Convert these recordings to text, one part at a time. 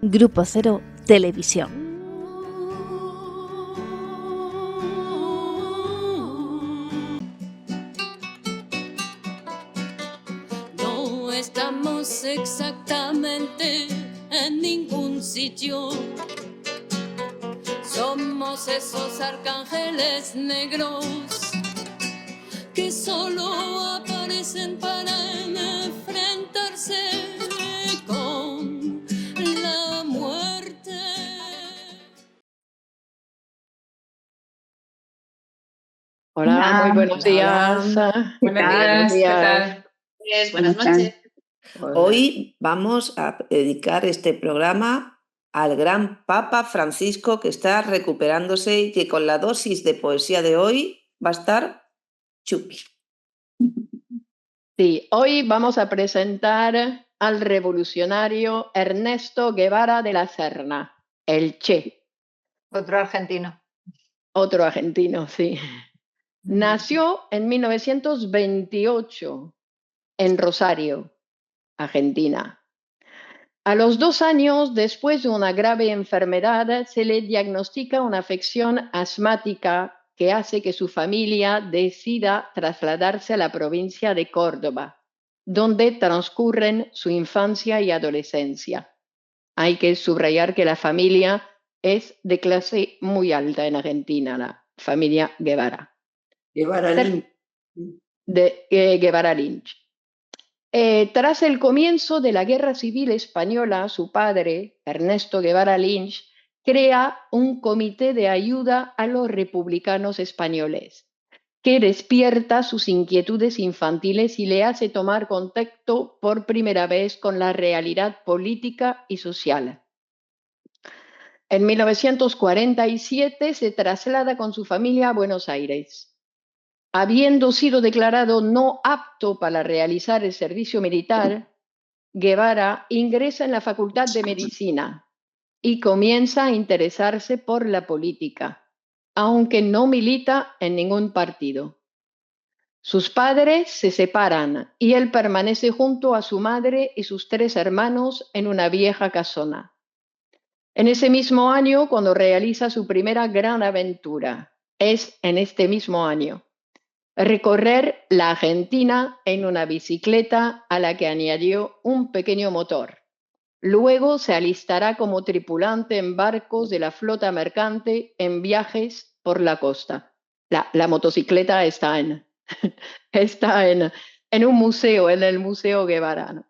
Grupo Cero Televisión. No estamos exactamente en ningún sitio. Somos esos arcángeles negros que solo aparecen para enfrentarse con la muerte. Hola, muy buenos días. Buenos días, ¿qué tal? Buenas noches. Hoy vamos a dedicar este programa al gran Papa Francisco, que está recuperándose y que con la dosis de poesía de hoy va a estar chupi. Sí, hoy vamos a presentar al revolucionario Ernesto Guevara de la Serna, el Che. Otro argentino. Otro argentino, sí. Nació en 1928 en Rosario, Argentina. A los 2 años, después de una grave enfermedad, se le diagnostica una afección asmática que hace que su familia decida trasladarse a la provincia de Córdoba, donde transcurren su infancia y adolescencia. Hay que subrayar que la familia es de clase muy alta en Argentina, la familia Guevara. Guevara Lynch. Guevara Lynch. Tras el comienzo de la Guerra Civil Española, su padre, Ernesto Guevara Lynch, crea un comité de ayuda a los republicanos españoles, que despierta sus inquietudes infantiles y le hace tomar contacto por primera vez con la realidad política y social. En 1947 se traslada con su familia a Buenos Aires. Habiendo sido declarado no apto para realizar el servicio militar, Guevara ingresa en la Facultad de Medicina y comienza a interesarse por la política, aunque no milita en ningún partido. Sus padres se separan y él permanece junto a su madre y sus 3 hermanos en una vieja casona. En ese mismo año, cuando realiza su primera gran aventura, es en este mismo año, recorrer la Argentina en una bicicleta a la que añadió un pequeño motor. Luego se alistará como tripulante en barcos de la flota mercante en viajes por la costa. La motocicleta está en un museo, en el Museo Guevara.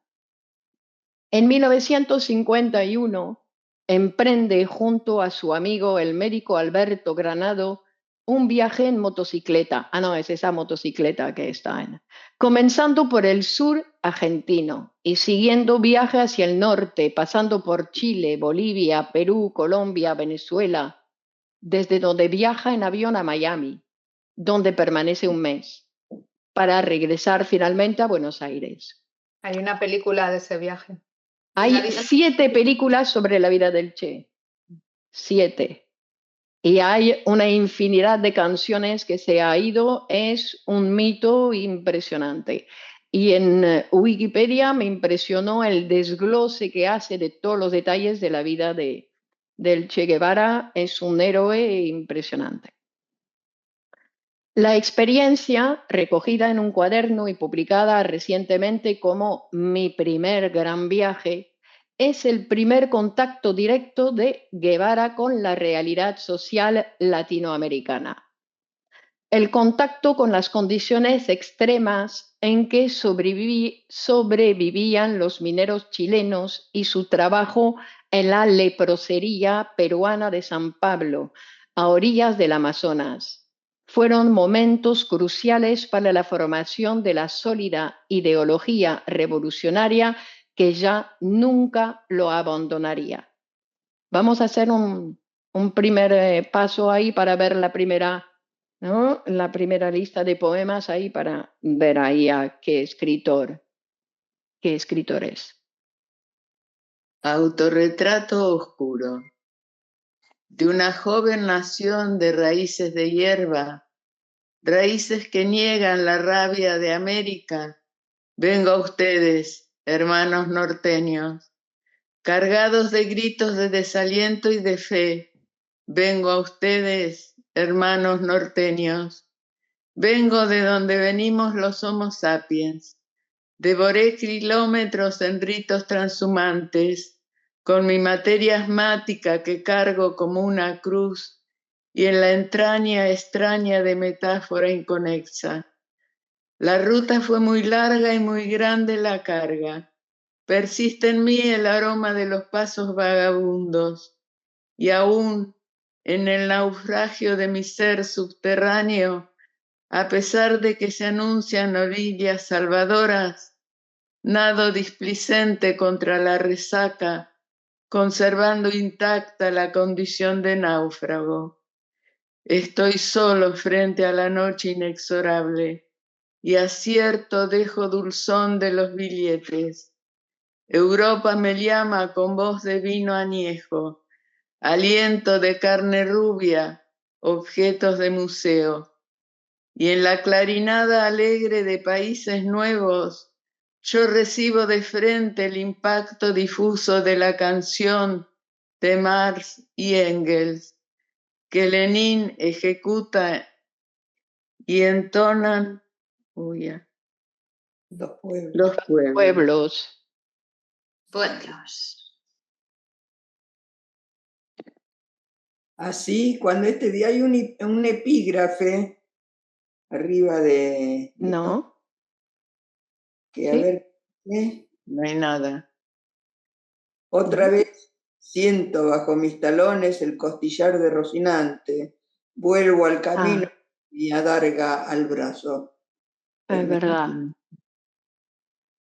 En 1951 emprende junto a su amigo el médico Alberto Granado un viaje en motocicleta. No, es esa motocicleta que está en. Comenzando por el sur argentino y siguiendo viaje hacia el norte, pasando por Chile, Bolivia, Perú, Colombia, Venezuela, desde donde viaja en avión a Miami, donde permanece un mes, para regresar finalmente a Buenos Aires. Hay una película de ese viaje. Hay 7 películas sobre la vida del Che. 7. Y hay una infinidad de canciones que se ha ido. Es un mito impresionante. Y en Wikipedia me impresionó el desglose que hace de todos los detalles de la vida del Che Guevara. Es un héroe impresionante. La experiencia, recogida en un cuaderno y publicada recientemente como Mi primer gran viaje, es el primer contacto directo de Guevara con la realidad social latinoamericana. El contacto con las condiciones extremas en que sobrevivían los mineros chilenos y su trabajo en la leprosería peruana de San Pablo, a orillas del Amazonas. Fueron momentos cruciales para la formación de la sólida ideología revolucionaria que ya nunca lo abandonaría. Vamos a hacer un primer paso ahí para ver la primera lista de poemas ahí, para ver ahí a qué escritor es. Autorretrato oscuro de una joven nación de raíces de hierba, raíces que niegan la rabia de América. Vengo a ustedes, hermanos norteños, cargados de gritos de desaliento y de fe. Vengo a ustedes, hermanos norteños. Vengo de donde venimos los Homo sapiens. Devoré kilómetros en ritos transhumantes, con mi materia asmática que cargo como una cruz y en la entraña extraña de metáfora inconexa. La ruta fue muy larga y muy grande la carga. Persiste en mí el aroma de los pasos vagabundos y aún en el naufragio de mi ser subterráneo, a pesar de que se anuncian orillas salvadoras, nado displicente contra la resaca, conservando intacta la condición de náufrago. Estoy solo frente a la noche inexorable y acierto dejo dulzón de los billetes. Europa me llama con voz de vino añejo, aliento de carne rubia, objetos de museo. Y en la clarinada alegre de países nuevos, yo recibo de frente el impacto difuso de la canción de Marx y Engels, que Lenin ejecuta y entonan Los pueblos. los pueblos. Pueblos. Pueblos. Así, cuando este día hay un epígrafe arriba de ¿No? que a ¿Sí? ver, ¿eh? No hay nada. Otra vez siento bajo mis talones el costillar de Rocinante, vuelvo al camino y adarga al brazo. Es verdad.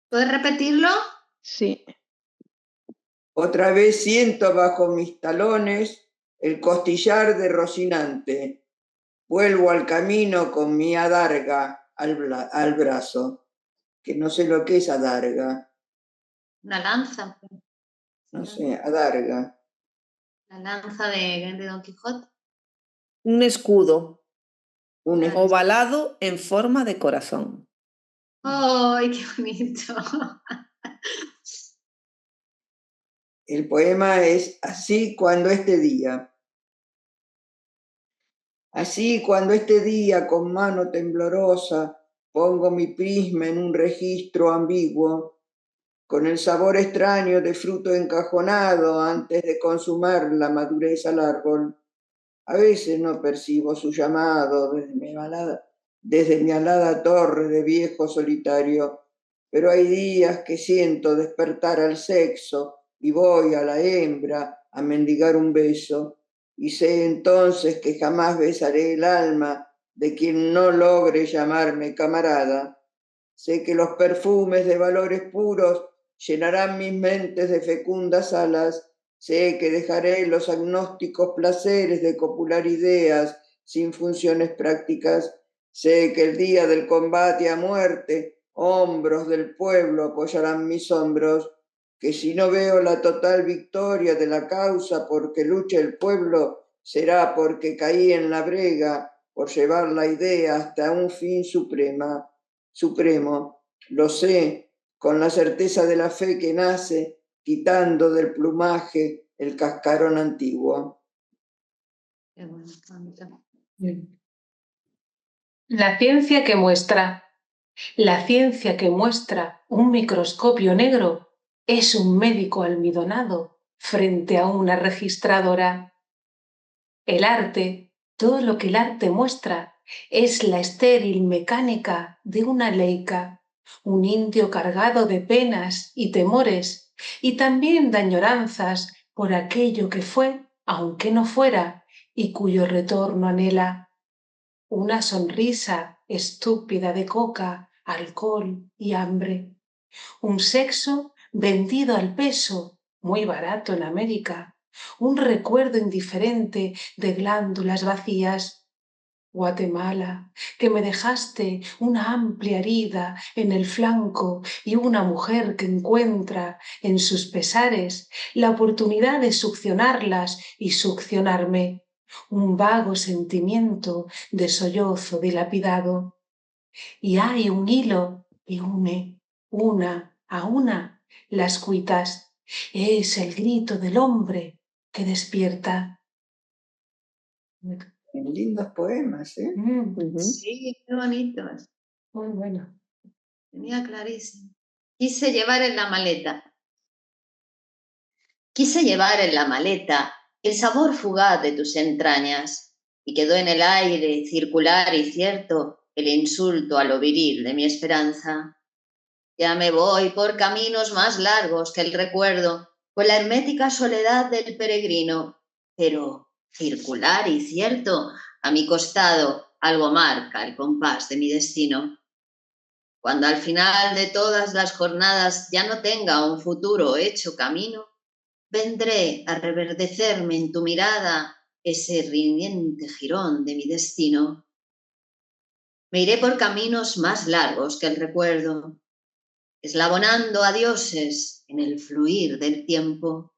¿Puedes repetirlo? Sí. Otra vez siento bajo mis talones el costillar de Rocinante, vuelvo al camino con mi adarga al brazo, que no sé lo que es adarga, Una lanza. no sé, adarga. La lanza de Don Quijote. Un escudo Un ovalado en forma de corazón. ¡Ay, qué bonito! El poema es Así cuando este día. Así cuando este día con mano temblorosa pongo mi prisma en un registro ambiguo, con el sabor extraño de fruto encajonado antes de consumar la madurez al árbol. A veces no percibo su llamado desde mi alada torre de viejo solitario, pero hay días que siento despertar al sexo y voy a la hembra a mendigar un beso, y sé entonces que jamás besaré el alma de quien no logre llamarme camarada. Sé que los perfumes de valores puros llenarán mis mentes de fecundas alas. Sé que dejaré los agnósticos placeres de copular ideas sin funciones prácticas. Sé que el día del combate a muerte, hombros del pueblo apoyarán mis hombros, que si no veo la total victoria de la causa porque lucha el pueblo, será porque caí en la brega por llevar la idea hasta un fin supremo. Lo sé con la certeza de la fe que nace quitando del plumaje el cascarón antiguo. Qué bonito. La ciencia que muestra un microscopio negro es un médico almidonado frente a una registradora. El arte, todo lo que el arte muestra, es la estéril mecánica de una leica, un indio cargado de penas y temores y también de añoranzas por aquello que fue, aunque no fuera, y cuyo retorno anhela. Una sonrisa estúpida de coca, alcohol y hambre. Un sexo vendido al peso, muy barato en América. Un recuerdo indiferente de glándulas vacías. Guatemala, que me dejaste una amplia herida en el flanco y una mujer que encuentra en sus pesares la oportunidad de succionarlas y succionarme. Un vago sentimiento de sollozo dilapidado. Y hay un hilo que une una a una las cuitas Es el grito del hombre que despierta. Lindos poemas, ¿eh? Sí, qué bonitos. Muy bueno. Tenía clarísimo. Quise llevar en la maleta el sabor fugaz de tus entrañas, y quedó en el aire, circular y cierto, el insulto a lo viril de mi esperanza. Ya me voy por caminos más largos que el recuerdo, con la hermética soledad del peregrino, pero circular y cierto, a mi costado algo marca el compás de mi destino. Cuando al final de todas las jornadas ya no tenga un futuro hecho camino, vendré a reverdecerme en tu mirada ese riñente jirón de mi destino. Me iré por caminos más largos que el recuerdo, eslabonando a dioses en el fluir del tiempo.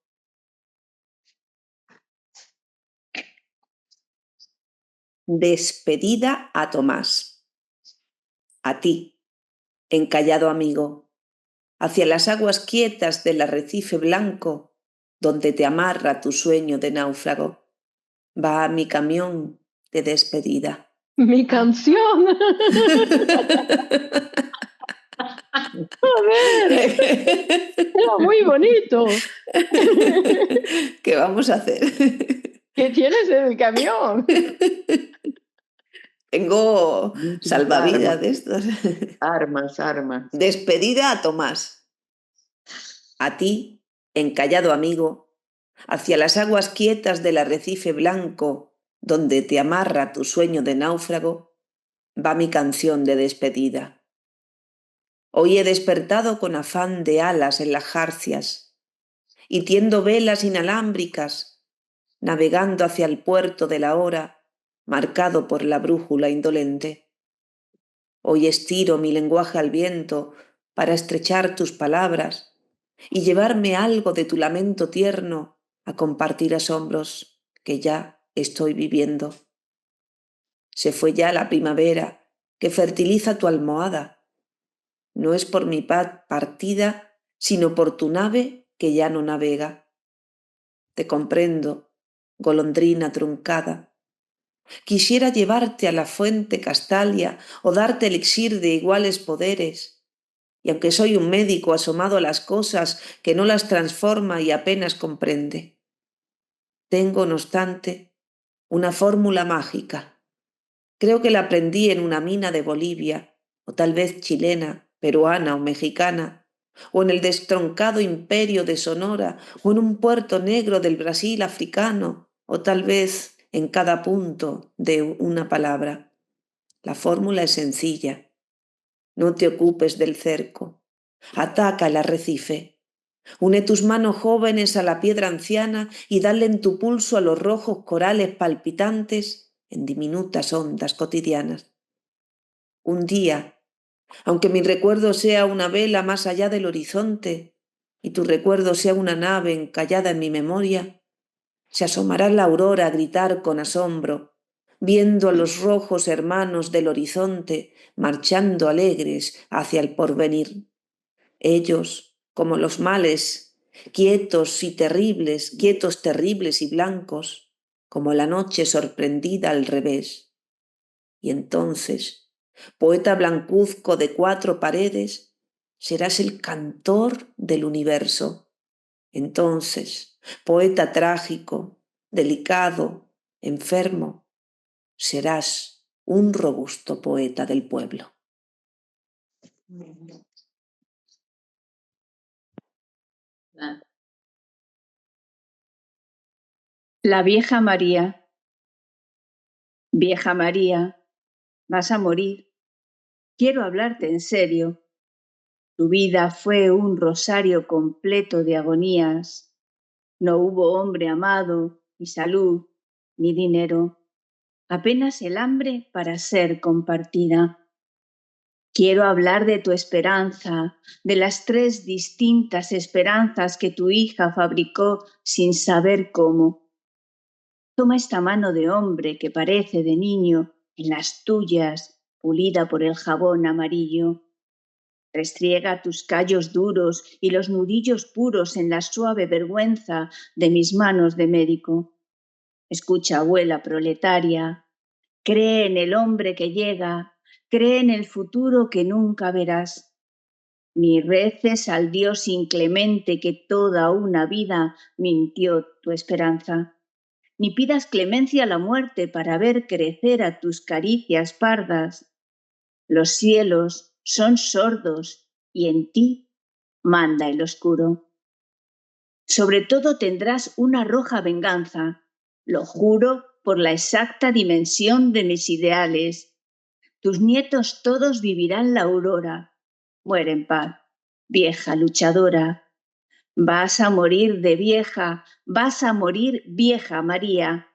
Despedida a Tomás. A ti, encallado amigo, hacia las aguas quietas del arrecife blanco, donde te amarra tu sueño de náufrago, va mi camión de despedida. Mi canción. A ver, era muy bonito. ¿Qué vamos a hacer? ¿Qué tienes en el camión? Tengo salvavidas de estos. Armas. Despedida a Tomás. A ti, encallado amigo, hacia las aguas quietas del arrecife blanco, donde te amarra tu sueño de náufrago, va mi canción de despedida. Hoy he despertado con afán de alas en las jarcias, y tiendo velas inalámbricas, navegando hacia el puerto de la hora, marcado por la brújula indolente. Hoy estiro mi lenguaje al viento para estrechar tus palabras y llevarme algo de tu lamento tierno a compartir asombros que ya estoy viviendo. Se fue ya la primavera que fertiliza tu almohada. No es por mi paz partida, sino por tu nave que ya no navega. Te comprendo, golondrina truncada. Quisiera llevarte a la fuente Castalia o darte elixir de iguales poderes. Y aunque soy un médico asomado a las cosas que no las transforma y apenas comprende, tengo, no obstante, una fórmula mágica. Creo que la aprendí en una mina de Bolivia, o tal vez chilena, peruana o mexicana, o en el destroncado imperio de Sonora, o en un puerto negro del Brasil africano, o tal vez en cada punto de una palabra. La fórmula es sencilla. No te ocupes del cerco. Ataca el arrecife. Une tus manos jóvenes a la piedra anciana y dale en tu pulso a los rojos corales palpitantes en diminutas ondas cotidianas. Un día, aunque mi recuerdo sea una vela más allá del horizonte y tu recuerdo sea una nave encallada en mi memoria, se asomará la aurora a gritar con asombro, viendo a los rojos hermanos del horizonte marchando alegres hacia el porvenir. Ellos, como los males, quietos, terribles y blancos, como la noche sorprendida al revés. Y entonces, poeta blancuzco de 4 paredes, serás el cantor del universo. Entonces, poeta trágico, delicado, enfermo, serás un robusto poeta del pueblo. La vieja María. Vieja María, vas a morir. Quiero hablarte en serio. Tu vida fue un rosario completo de agonías. No hubo hombre amado, ni salud, ni dinero. Apenas el hambre para ser compartida. Quiero hablar de tu esperanza, de las 3 distintas esperanzas que tu hija fabricó sin saber cómo. Toma esta mano de hombre que parece de niño en las tuyas, pulida por el jabón amarillo. Restriega tus callos duros y los nudillos puros en la suave vergüenza de mis manos de médico. Escucha, abuela proletaria, cree en el hombre que llega, cree en el futuro que nunca verás. Ni reces al Dios inclemente que toda una vida mintió tu esperanza. Ni pidas clemencia a la muerte para ver crecer a tus caricias pardas. Los cielos son sordos y en ti manda el oscuro. Sobre todo tendrás una roja venganza, lo juro por la exacta dimensión de mis ideales. Tus nietos todos vivirán la aurora. Muere en paz, vieja luchadora. Vas a morir de vieja, vas a morir vieja María.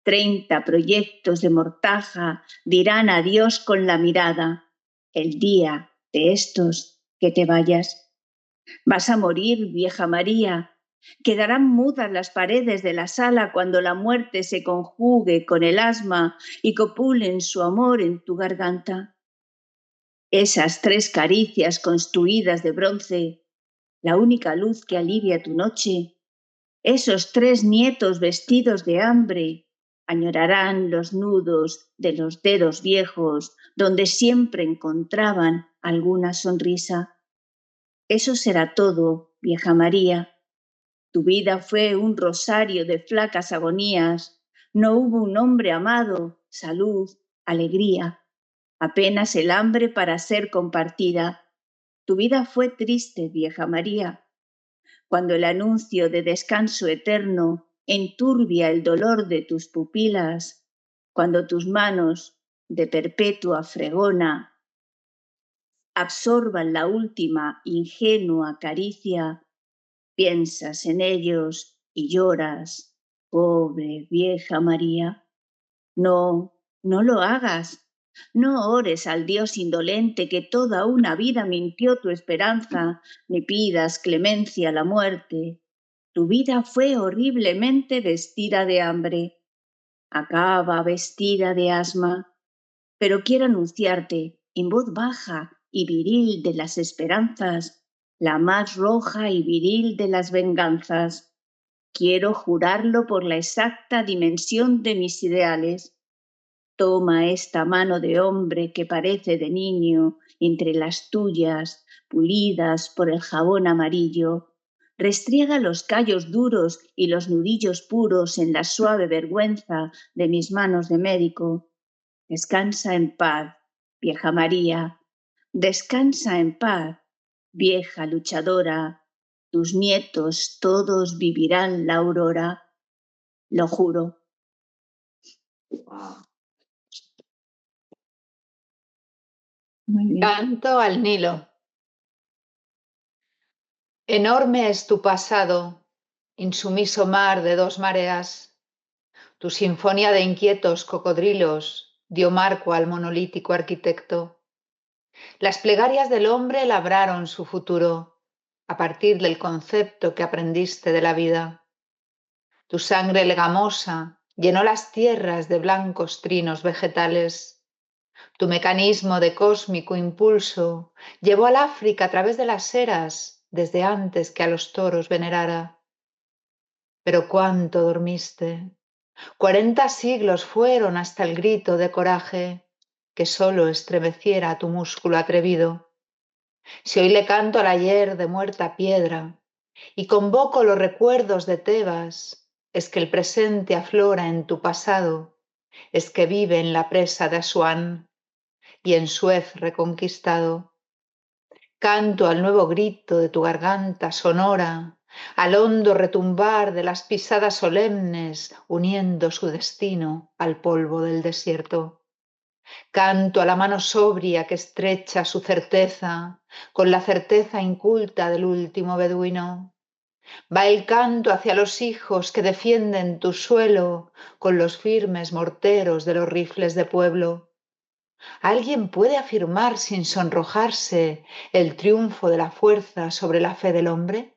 30 proyectos de mortaja dirán adiós con la mirada. El día de estos que te vayas. Vas a morir, vieja María. Quedarán mudas las paredes de la sala cuando la muerte se conjugue con el asma y copulen su amor en tu garganta. Esas 3 caricias construidas de bronce, la única luz que alivia tu noche, esos 3 nietos vestidos de hambre, añorarán los nudos de los dedos viejos donde siempre encontraban alguna sonrisa. Eso será todo, vieja María. Tu vida fue un rosario de flacas agonías. No hubo un hombre amado, salud, alegría. Apenas el hambre para ser compartida. Tu vida fue triste, vieja María. Cuando el anuncio de descanso eterno enturbia el dolor de tus pupilas, cuando tus manos de perpetua fregona absorban la última ingenua caricia, piensas en ellos y lloras, pobre vieja María. No, no lo hagas. No ores al Dios indolente que toda una vida mintió tu esperanza, ni pidas clemencia a la muerte. Tu vida fue horriblemente vestida de hambre. Acaba vestida de asma. Pero quiero anunciarte, en voz baja y viril de las esperanzas, la más roja y viril de las venganzas. Quiero jurarlo por la exacta dimensión de mis ideales. Toma esta mano de hombre que parece de niño entre las tuyas, pulidas por el jabón amarillo. Restriega los callos duros y los nudillos puros en la suave vergüenza de mis manos de médico. Descansa en paz, vieja María. Descansa en paz, vieja luchadora. Tus nietos todos vivirán la aurora. Lo juro. Muy bien. Canto al Nilo. Enorme es tu pasado, insumiso mar de 2 mareas. Tu sinfonía de inquietos cocodrilos dio marco al monolítico arquitecto. Las plegarias del hombre labraron su futuro a partir del concepto que aprendiste de la vida. Tu sangre legamosa llenó las tierras de blancos trinos vegetales. Tu mecanismo de cósmico impulso llevó al África a través de las eras desde antes que a los toros venerara. Pero cuánto dormiste. 40 siglos fueron hasta el grito de coraje que solo estremeciera tu músculo atrevido. Si hoy le canto al ayer de muerta piedra y convoco los recuerdos de Tebas, es que el presente aflora en tu pasado, es que vive en la presa de Asuán y en Suez reconquistado. Canto al nuevo grito de tu garganta sonora, al hondo retumbar de las pisadas solemnes uniendo su destino al polvo del desierto. Canto a la mano sobria que estrecha su certeza con la certeza inculta del último beduino. Va el canto hacia los hijos que defienden tu suelo con los firmes morteros de los rifles de pueblo. ¿Alguien puede afirmar sin sonrojarse el triunfo de la fuerza sobre la fe del hombre?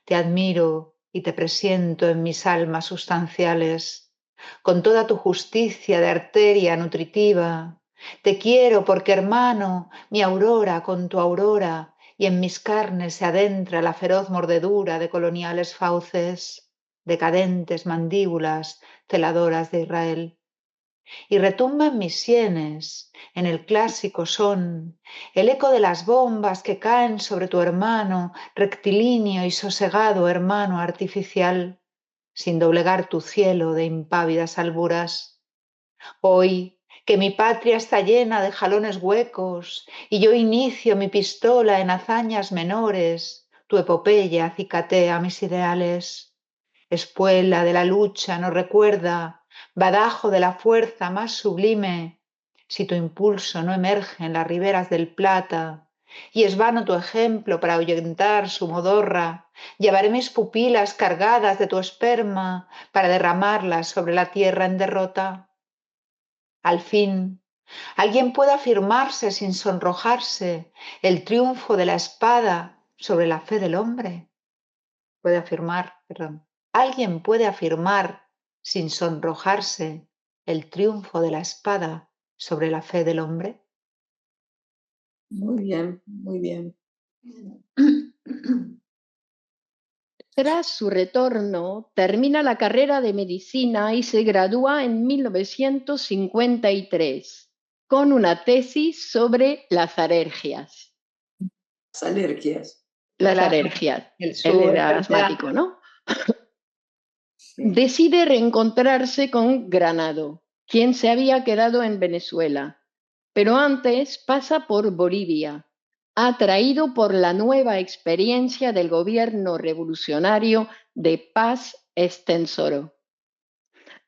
Te admiro y te presiento en mis almas sustanciales, con toda tu justicia de arteria nutritiva, Te quiero porque, hermano, mi aurora con tu aurora, y en mis carnes se adentra la feroz mordedura de coloniales fauces, decadentes mandíbulas celadoras de Israel. Y retumba en mis sienes, en el clásico son, el eco de las bombas que caen sobre tu hermano, rectilíneo y sosegado hermano artificial, sin doblegar tu cielo de impávidas alburas. Hoy, que mi patria está llena de jalones huecos y yo inicio mi pistola en hazañas menores, tu epopeya acicatea mis ideales. Espuela de la lucha nos recuerda, badajo de la fuerza más sublime, si tu impulso no emerge en las riberas del Plata, y es vano tu ejemplo para ahuyentar su modorra, llevaré mis pupilas cargadas de tu esperma para derramarlas sobre la tierra en derrota. Al fin, alguien puede afirmarse sin sonrojarse el triunfo de la espada sobre la fe del hombre. Alguien puede afirmar sin sonrojarse el triunfo de la espada sobre la fe del hombre. Muy bien, muy bien. Tras su retorno, termina la carrera de medicina y se gradúa en 1953 con una tesis sobre las alergias. Las alergias. Las alergias. Él era asmático, ¿no? Sí. Decide reencontrarse con Granado, quien se había quedado en Venezuela, pero antes pasa por Bolivia, atraído por la nueva experiencia del gobierno revolucionario de Paz Estenssoro.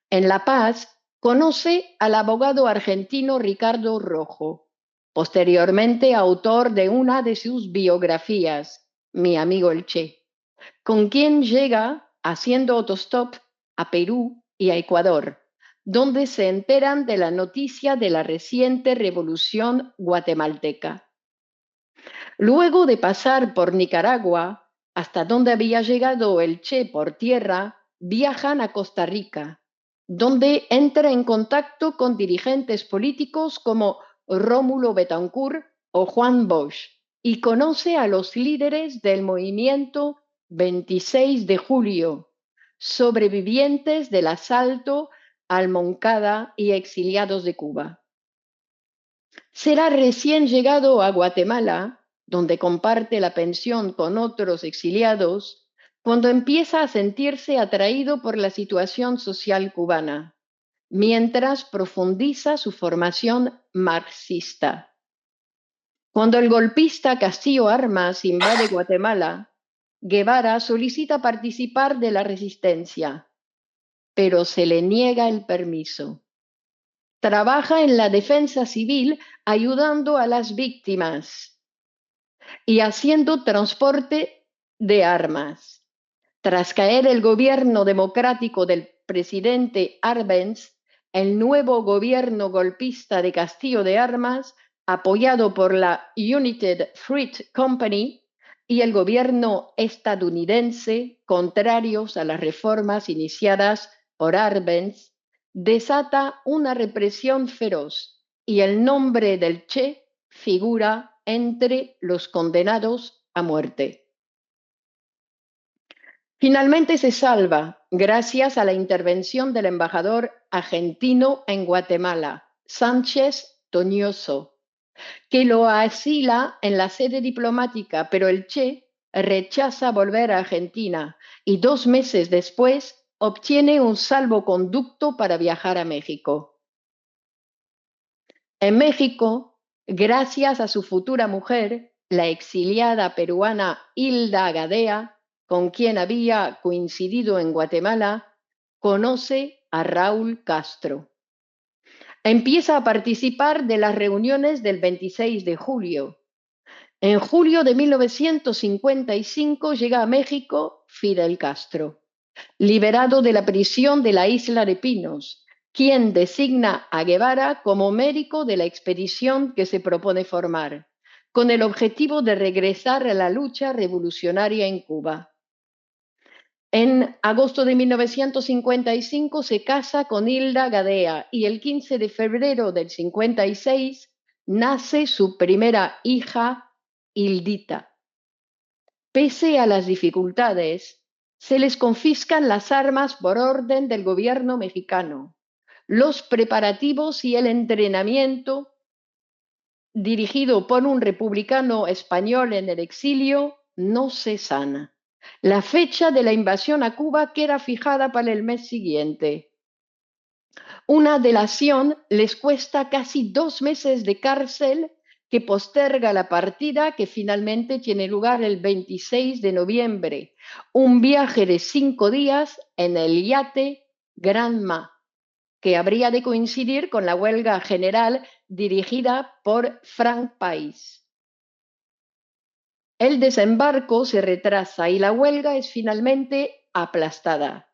En La Paz conoce al abogado argentino Ricardo Rojo, posteriormente autor de una de sus biografías, Mi amigo el Che, con quien llega haciendo autostop a Perú y a Ecuador, donde se enteran de la noticia de la reciente revolución guatemalteca. Luego de pasar por Nicaragua, hasta donde había llegado el Che por tierra, viajan a Costa Rica, donde entra en contacto con dirigentes políticos como Rómulo Betancourt o Juan Bosch y conoce a los líderes del movimiento 26 de julio, sobrevivientes del asalto al Moncada y exiliados de Cuba. Será recién llegado a Guatemala, donde comparte la pensión con otros exiliados, cuando empieza a sentirse atraído por la situación social cubana, mientras profundiza su formación marxista. Cuando el golpista Castillo Armas invade Guatemala, Guevara solicita participar de la resistencia, pero se le niega el permiso. Trabaja en la defensa civil ayudando a las víctimas y haciendo transporte de armas. Tras caer el gobierno democrático del presidente Arbenz, el nuevo gobierno golpista de Castillo de Armas, apoyado por la United Fruit Company y el gobierno estadounidense, contrarios a las reformas iniciadas por Arbenz, desata una represión feroz y el nombre del Che figura entre los condenados a muerte. Finalmente se salva gracias a la intervención del embajador argentino en Guatemala, Sánchez Toñoso, que lo asila en la sede diplomática, pero el Che rechaza volver a Argentina y 2 meses después obtiene un salvoconducto para viajar a México. En México, gracias a su futura mujer, la exiliada peruana Hilda Gadea, con quien había coincidido en Guatemala, conoce a Raúl Castro. Empieza a participar de las reuniones del 26 de julio. En julio de 1955 llega a México Fidel Castro, liberado de la prisión de la isla de Pinos, quien designa a Guevara como médico de la expedición que se propone formar, con el objetivo de regresar a la lucha revolucionaria en Cuba. En agosto de 1955 se casa con Hilda Gadea y el 15 de febrero del 56 nace su primera hija, Hildita. Pese a las dificultades, se les confiscan las armas por orden del gobierno mexicano. Los preparativos y el entrenamiento, dirigido por un republicano español en el exilio, no cesan. La fecha de la invasión a Cuba queda fijada para el mes siguiente. Una delación les cuesta casi 2 meses de cárcel que posterga la partida, que finalmente tiene lugar el 26 de noviembre. Un viaje de 5 días en el yate Granma, que habría de coincidir con la huelga general dirigida por Frank Pais. El desembarco se retrasa y la huelga es finalmente aplastada.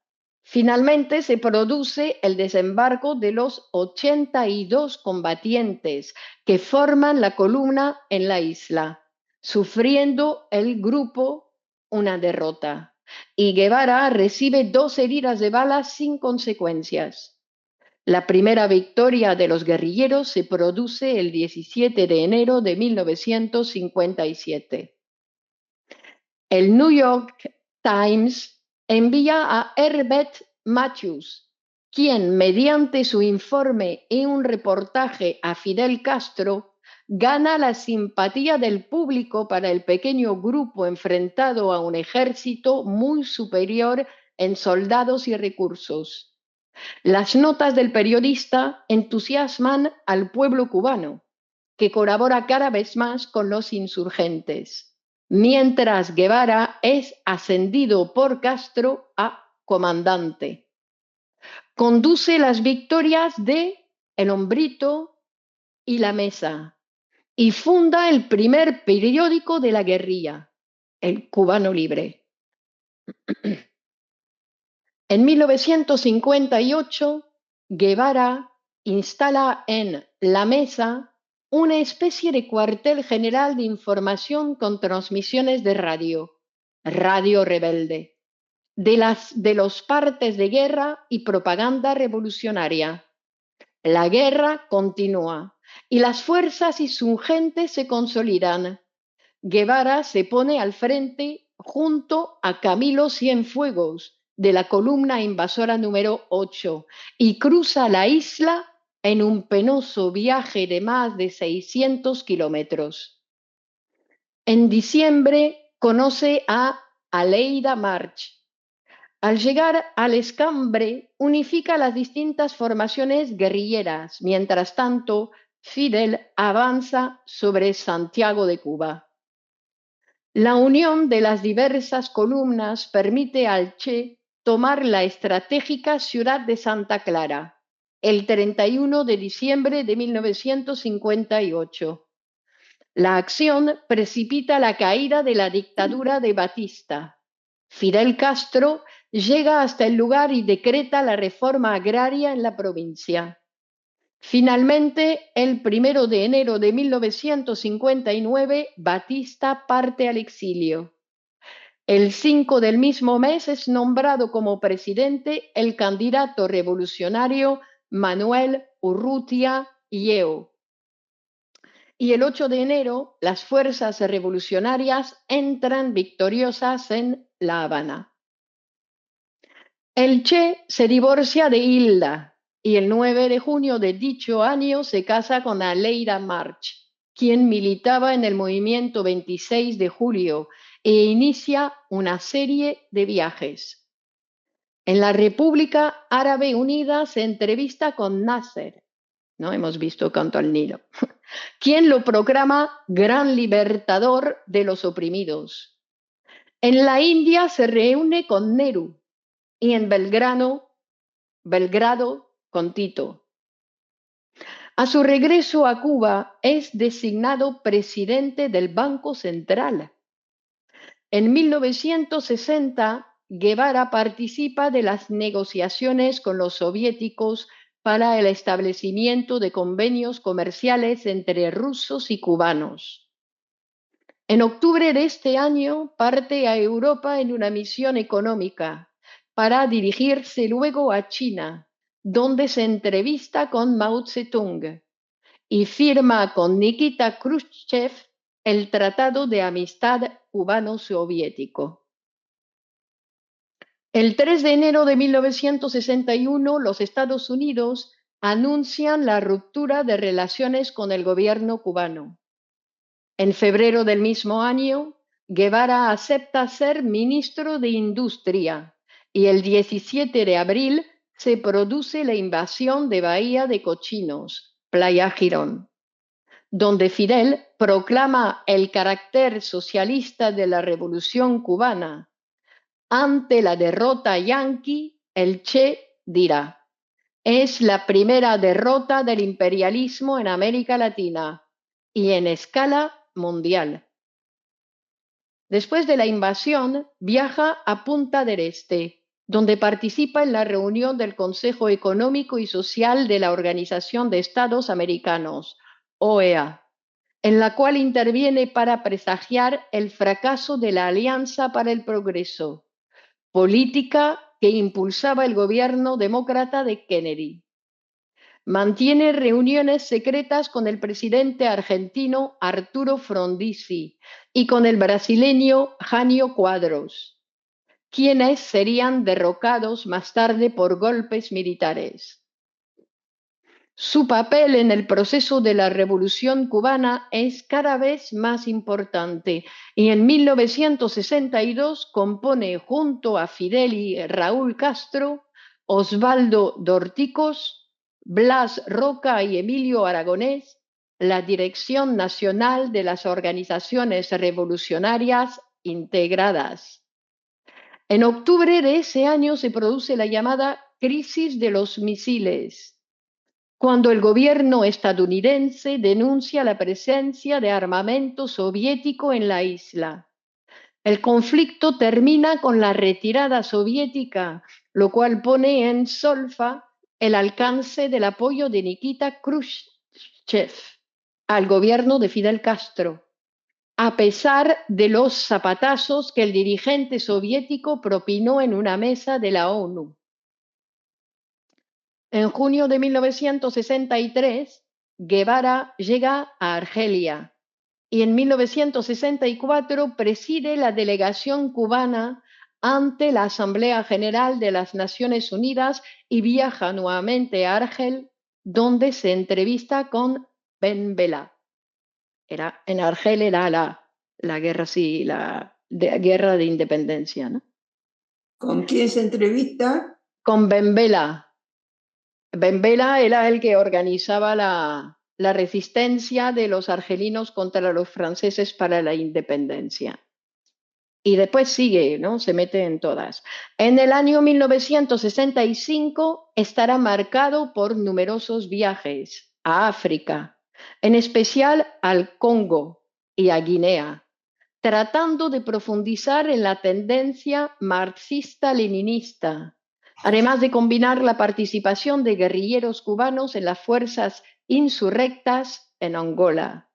Finalmente se produce el desembarco de los 82 combatientes que forman la columna en la isla, sufriendo el grupo una derrota. Y Guevara recibe 2 heridas de bala sin consecuencias. La primera victoria de los guerrilleros se produce el 17 de enero de 1957. El New York Times envía a Herbert Matthews, quien mediante su informe y un reportaje a Fidel Castro gana la simpatía del público para el pequeño grupo enfrentado a un ejército muy superior en soldados y recursos. Las notas del periodista entusiasman al pueblo cubano, que colabora cada vez más con los insurgentes, mientras Guevara es ascendido por Castro a comandante. Conduce las victorias de El Hombrito y La Mesa y funda el primer periódico de la guerrilla, El Cubano Libre. En 1958, Guevara instala en La Mesa una especie de cuartel general de información con transmisiones de radio, Radio Rebelde, de los partes de guerra y propaganda revolucionaria. La guerra continúa y las fuerzas insurgentes se consolidan. Guevara se pone al frente junto a Camilo Cienfuegos, de la columna invasora número 8, y cruza la isla en un penoso viaje de más de 600 kilómetros. En diciembre conoce a Aleida March. Al llegar al Escambre, unifica las distintas formaciones guerrilleras. Mientras tanto, Fidel avanza sobre Santiago de Cuba. La unión de las diversas columnas permite al Che tomar la estratégica ciudad de Santa Clara el 31 de diciembre de 1958. La acción precipita la caída de la dictadura de Batista. Fidel Castro llega hasta el lugar y decreta la reforma agraria en la provincia. Finalmente, el 1 de enero de 1959, Batista parte al exilio. El 5 del mismo mes es nombrado como presidente el candidato revolucionario Manuel Urrutia Lleó. Y el 8 de enero, las fuerzas revolucionarias entran victoriosas en La Habana. El Che se divorcia de Hilda y el 9 de junio de dicho año se casa con Aleida March, quien militaba en el movimiento 26 de julio e inicia una serie de viajes. En la República Árabe Unida se entrevista con Nasser, ¿no? Hemos visto Canto al Nilo, quien lo proclama gran libertador de los oprimidos. En la India se reúne con Nehru y en Belgrado con Tito. A su regreso a Cuba es designado presidente del Banco Central. En 1960, Guevara participa de las negociaciones con los soviéticos para el establecimiento de convenios comerciales entre rusos y cubanos. En octubre de este año parte a Europa en una misión económica para dirigirse luego a China, donde se entrevista con Mao Zedong y firma con Nikita Khrushchev el Tratado de Amistad Cubano-Soviético. El 3 de enero de 1961, los Estados Unidos anuncian la ruptura de relaciones con el gobierno cubano. En febrero del mismo año, Guevara acepta ser ministro de Industria y el 17 de abril se produce la invasión de Bahía de Cochinos, Playa Girón, donde Fidel proclama el carácter socialista de la Revolución cubana. Ante la derrota yanqui, el Che dirá: es la primera derrota del imperialismo en América Latina y en escala mundial. Después de la invasión, viaja a Punta del Este, donde participa en la reunión del Consejo Económico y Social de la Organización de Estados Americanos, OEA, en la cual interviene para presagiar el fracaso de la Alianza para el Progreso, política que impulsaba el gobierno demócrata de Kennedy. Mantiene reuniones secretas con el presidente argentino Arturo Frondizi y con el brasileño Jânio Quadros, quienes serían derrocados más tarde por golpes militares. Su papel en el proceso de la Revolución cubana es cada vez más importante y en 1962 compone junto a Fidel y Raúl Castro, Osvaldo Dorticós, Blas Roca y Emilio Aragonés la Dirección Nacional de las Organizaciones Revolucionarias Integradas. En octubre de ese año se produce la llamada Crisis de los Misiles, cuando el gobierno estadounidense denuncia la presencia de armamento soviético en la isla. El conflicto termina con la retirada soviética, lo cual pone en solfa el alcance del apoyo de Nikita Khrushchev al gobierno de Fidel Castro, a pesar de los zapatazos que el dirigente soviético propinó en una mesa de la ONU. En junio de 1963, Guevara llega a Argelia y en 1964 preside la delegación cubana ante la Asamblea General de las Naciones Unidas y viaja nuevamente a Argel, donde se entrevista con Ben Bella. En Argel era la guerra, sí, guerra de independencia, ¿no? ¿Con quién se entrevista? Con Ben Bella. Ben Bella era el que organizaba la resistencia de los argelinos contra los franceses para la independencia. Y después sigue, ¿no? Se mete en todas. En el año 1965 estará marcado por numerosos viajes a África, en especial al Congo y a Guinea, tratando de profundizar en la tendencia marxista-leninista, además de combinar la participación de guerrilleros cubanos en las fuerzas insurrectas en Angola.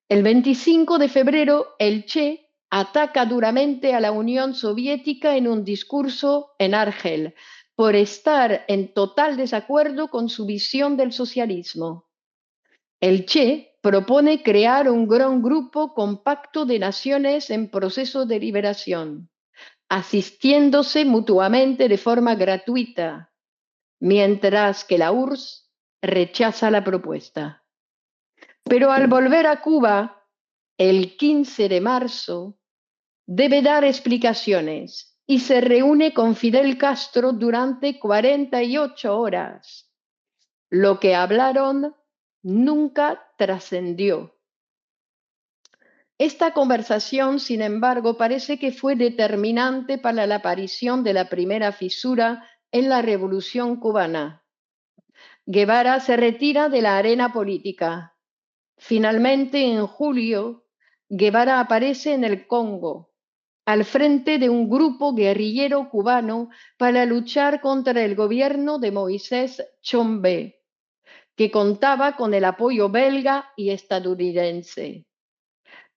El 25 de febrero, el Che ataca duramente a la Unión Soviética en un discurso en Argel por estar en total desacuerdo con su visión del socialismo. El Che propone crear un gran grupo compacto de naciones en proceso de liberación, asistiéndose mutuamente de forma gratuita, mientras que la URSS rechaza la propuesta. Pero al volver a Cuba, el 15 de marzo, debe dar explicaciones y se reúne con Fidel Castro durante 48 horas. Lo que hablaron nunca trascendió. Esta conversación, sin embargo, parece que fue determinante para la aparición de la primera fisura en la Revolución cubana. Guevara se retira de la arena política. Finalmente, en julio, Guevara aparece en el Congo, al frente de un grupo guerrillero cubano para luchar contra el gobierno de Moisés Chombe, que contaba con el apoyo belga y estadounidense.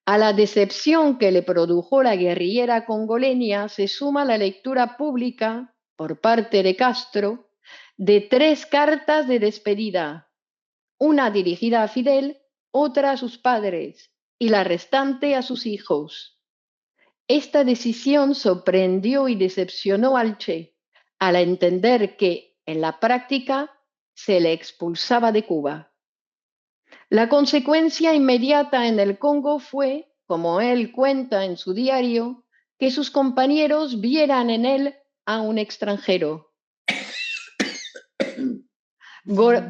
A la decepción que le produjo la guerrillera congoleña se suma la lectura pública, por parte de Castro, de 3 cartas de despedida, una dirigida a Fidel, otra a sus padres y la restante a sus hijos. Esta decisión sorprendió y decepcionó al Che, al entender que, en la práctica, se le expulsaba de Cuba. La consecuencia inmediata en el Congo fue, como él cuenta en su diario, que sus compañeros vieran en él a un extranjero,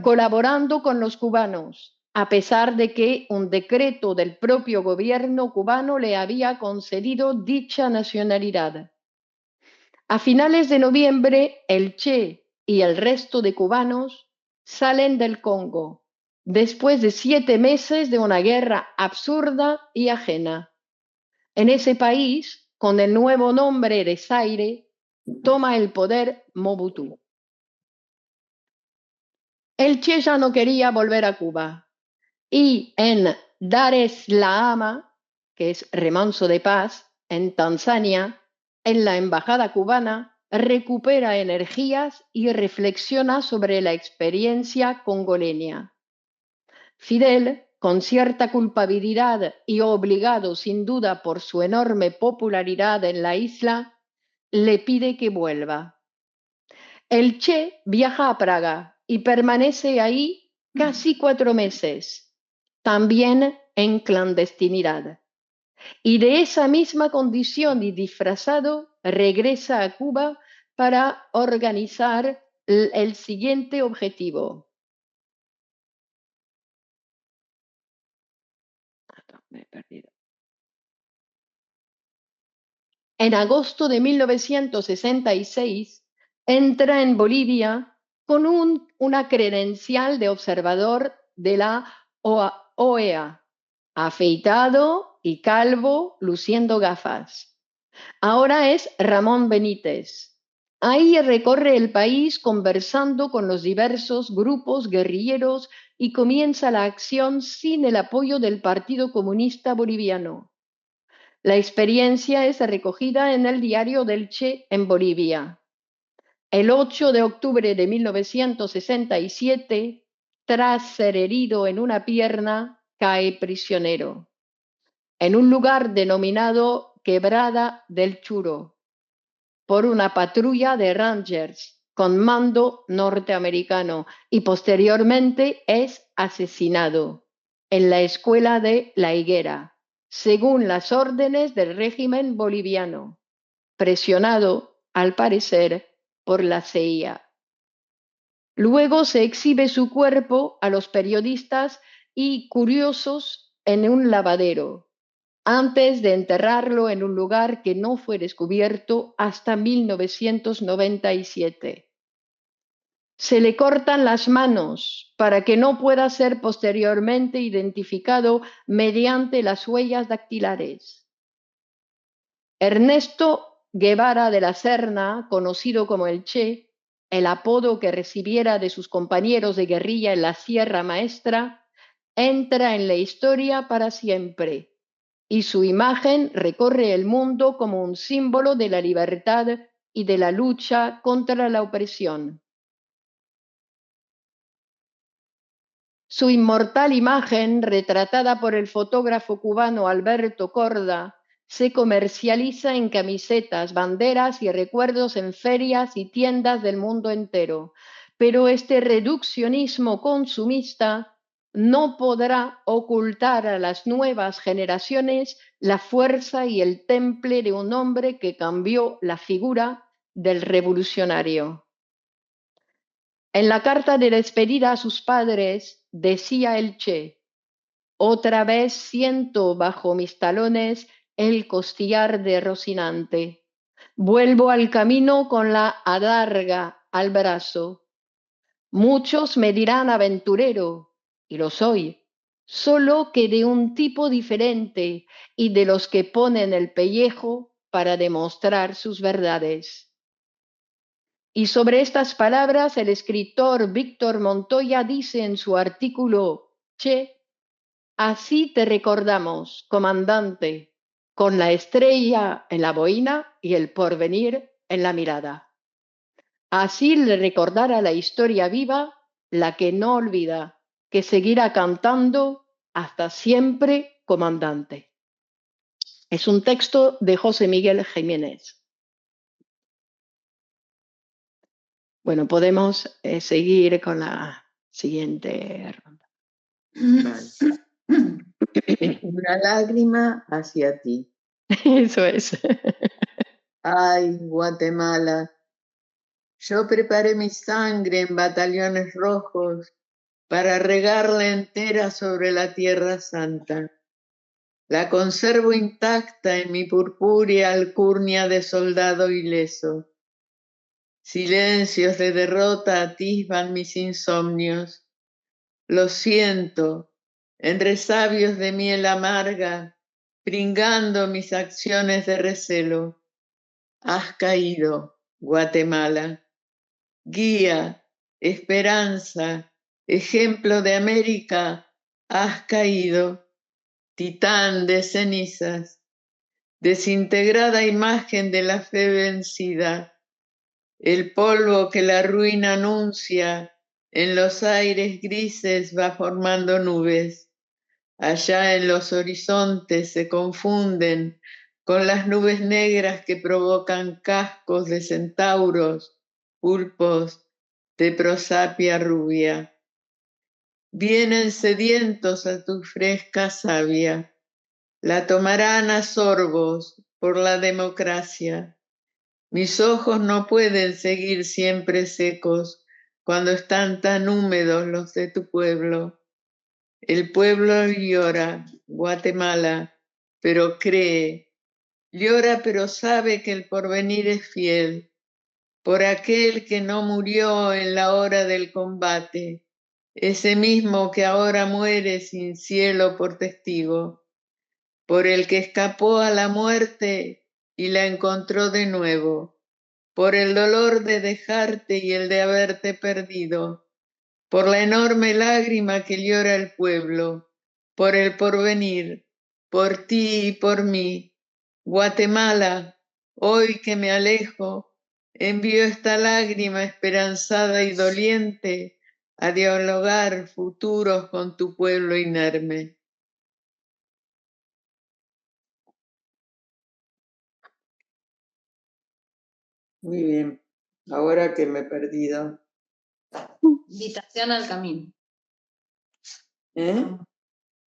colaborando con los cubanos, a pesar de que un decreto del propio gobierno cubano le había concedido dicha nacionalidad. A finales de noviembre, el Che y el resto de cubanos salen del Congo, después de 7 meses de una guerra absurda y ajena. En ese país, con el nuevo nombre de Zaire, toma el poder Mobutu. El Che ya no quería volver a Cuba y en Dar es Salaam, que es remanso de paz, en Tanzania, en la embajada cubana, recupera energías y reflexiona sobre la experiencia congoleña. Fidel, con cierta culpabilidad y obligado sin duda por su enorme popularidad en la isla, le pide que vuelva. El Che viaja a Praga y permanece ahí casi 4 meses, también en clandestinidad. Y de esa misma condición y disfrazado, regresa a Cuba para organizar el siguiente objetivo. Me he perdido. En agosto de 1966, entra en Bolivia con una credencial de observador de la OEA, afeitado y calvo, luciendo gafas. Ahora es Ramón Benítez. Ahí recorre el país conversando con los diversos grupos guerrilleros y comienza la acción sin el apoyo del Partido Comunista Boliviano. La experiencia es recogida en el diario del Che en Bolivia. El 8 de octubre de 1967, tras ser herido en una pierna, cae prisionero en un lugar denominado Quebrada del Churo, por una patrulla de Rangers con mando norteamericano y posteriormente es asesinado en la escuela de La Higuera, según las órdenes del régimen boliviano, presionado, al parecer, por la CIA. Luego se exhibe su cuerpo a los periodistas y curiosos en un lavadero, antes de enterrarlo en un lugar que no fue descubierto hasta 1997. Se le cortan las manos para que no pueda ser posteriormente identificado mediante las huellas dactilares. Ernesto Guevara de la Serna, conocido como el Che, el apodo que recibiera de sus compañeros de guerrilla en la Sierra Maestra, entra en la historia para siempre, y su imagen recorre el mundo como un símbolo de la libertad y de la lucha contra la opresión. Su inmortal imagen, retratada por el fotógrafo cubano Alberto Corda, se comercializa en camisetas, banderas y recuerdos en ferias y tiendas del mundo entero. Pero este reduccionismo consumista no podrá ocultar a las nuevas generaciones la fuerza y el temple de un hombre que cambió la figura del revolucionario. En la carta de despedida a sus padres decía el Che: otra vez siento bajo mis talones el costillar de Rocinante. Vuelvo al camino con la adarga al brazo. Muchos me dirán aventurero, y lo soy, solo que de un tipo diferente y de los que ponen el pellejo para demostrar sus verdades. Y sobre estas palabras el escritor Víctor Montoya dice en su artículo Che, Así te recordamos, comandante, con la estrella en la boina y el porvenir en la mirada. Así le recordará la historia viva, la que no olvida, que seguirá cantando hasta siempre, comandante. Es un texto de José Miguel Jiménez. Bueno, podemos seguir con la siguiente ronda. Una lágrima hacia ti. Eso es. Ay, Guatemala, yo preparé mi sangre en batallones rojos para regarla entera sobre la tierra santa. La conservo intacta en mi purpúrea alcurnia de soldado ileso. Silencios de derrota atisban mis insomnios. Lo siento, en resabios de miel amarga, pringando mis acciones de recelo. Has caído, Guatemala. Guía, esperanza, ejemplo de América, has caído. Titán de cenizas, desintegrada imagen de la fe vencida, el polvo que la ruina anuncia en los aires grises va formando nubes. Allá en los horizontes se confunden con las nubes negras que provocan cascos de centauros, pulpos de prosapia rubia. Vienen sedientos a tu fresca savia, la tomarán a sorbos por la democracia. Mis ojos no pueden seguir siempre secos cuando están tan húmedos los de tu pueblo. El pueblo llora, Guatemala, pero cree. Llora, pero sabe que el porvenir es fiel. Por aquel que no murió en la hora del combate, ese mismo que ahora muere sin cielo por testigo. Por el que escapó a la muerte y la encontró de nuevo. Por el dolor de dejarte y el de haberte perdido. Por la enorme lágrima que llora el pueblo, por el porvenir, por ti y por mí. Guatemala, hoy que me alejo, envío esta lágrima esperanzada y doliente a dialogar futuros con tu pueblo inerme. Muy bien, ahora que me he perdido. Invitación al camino. ¿Eh?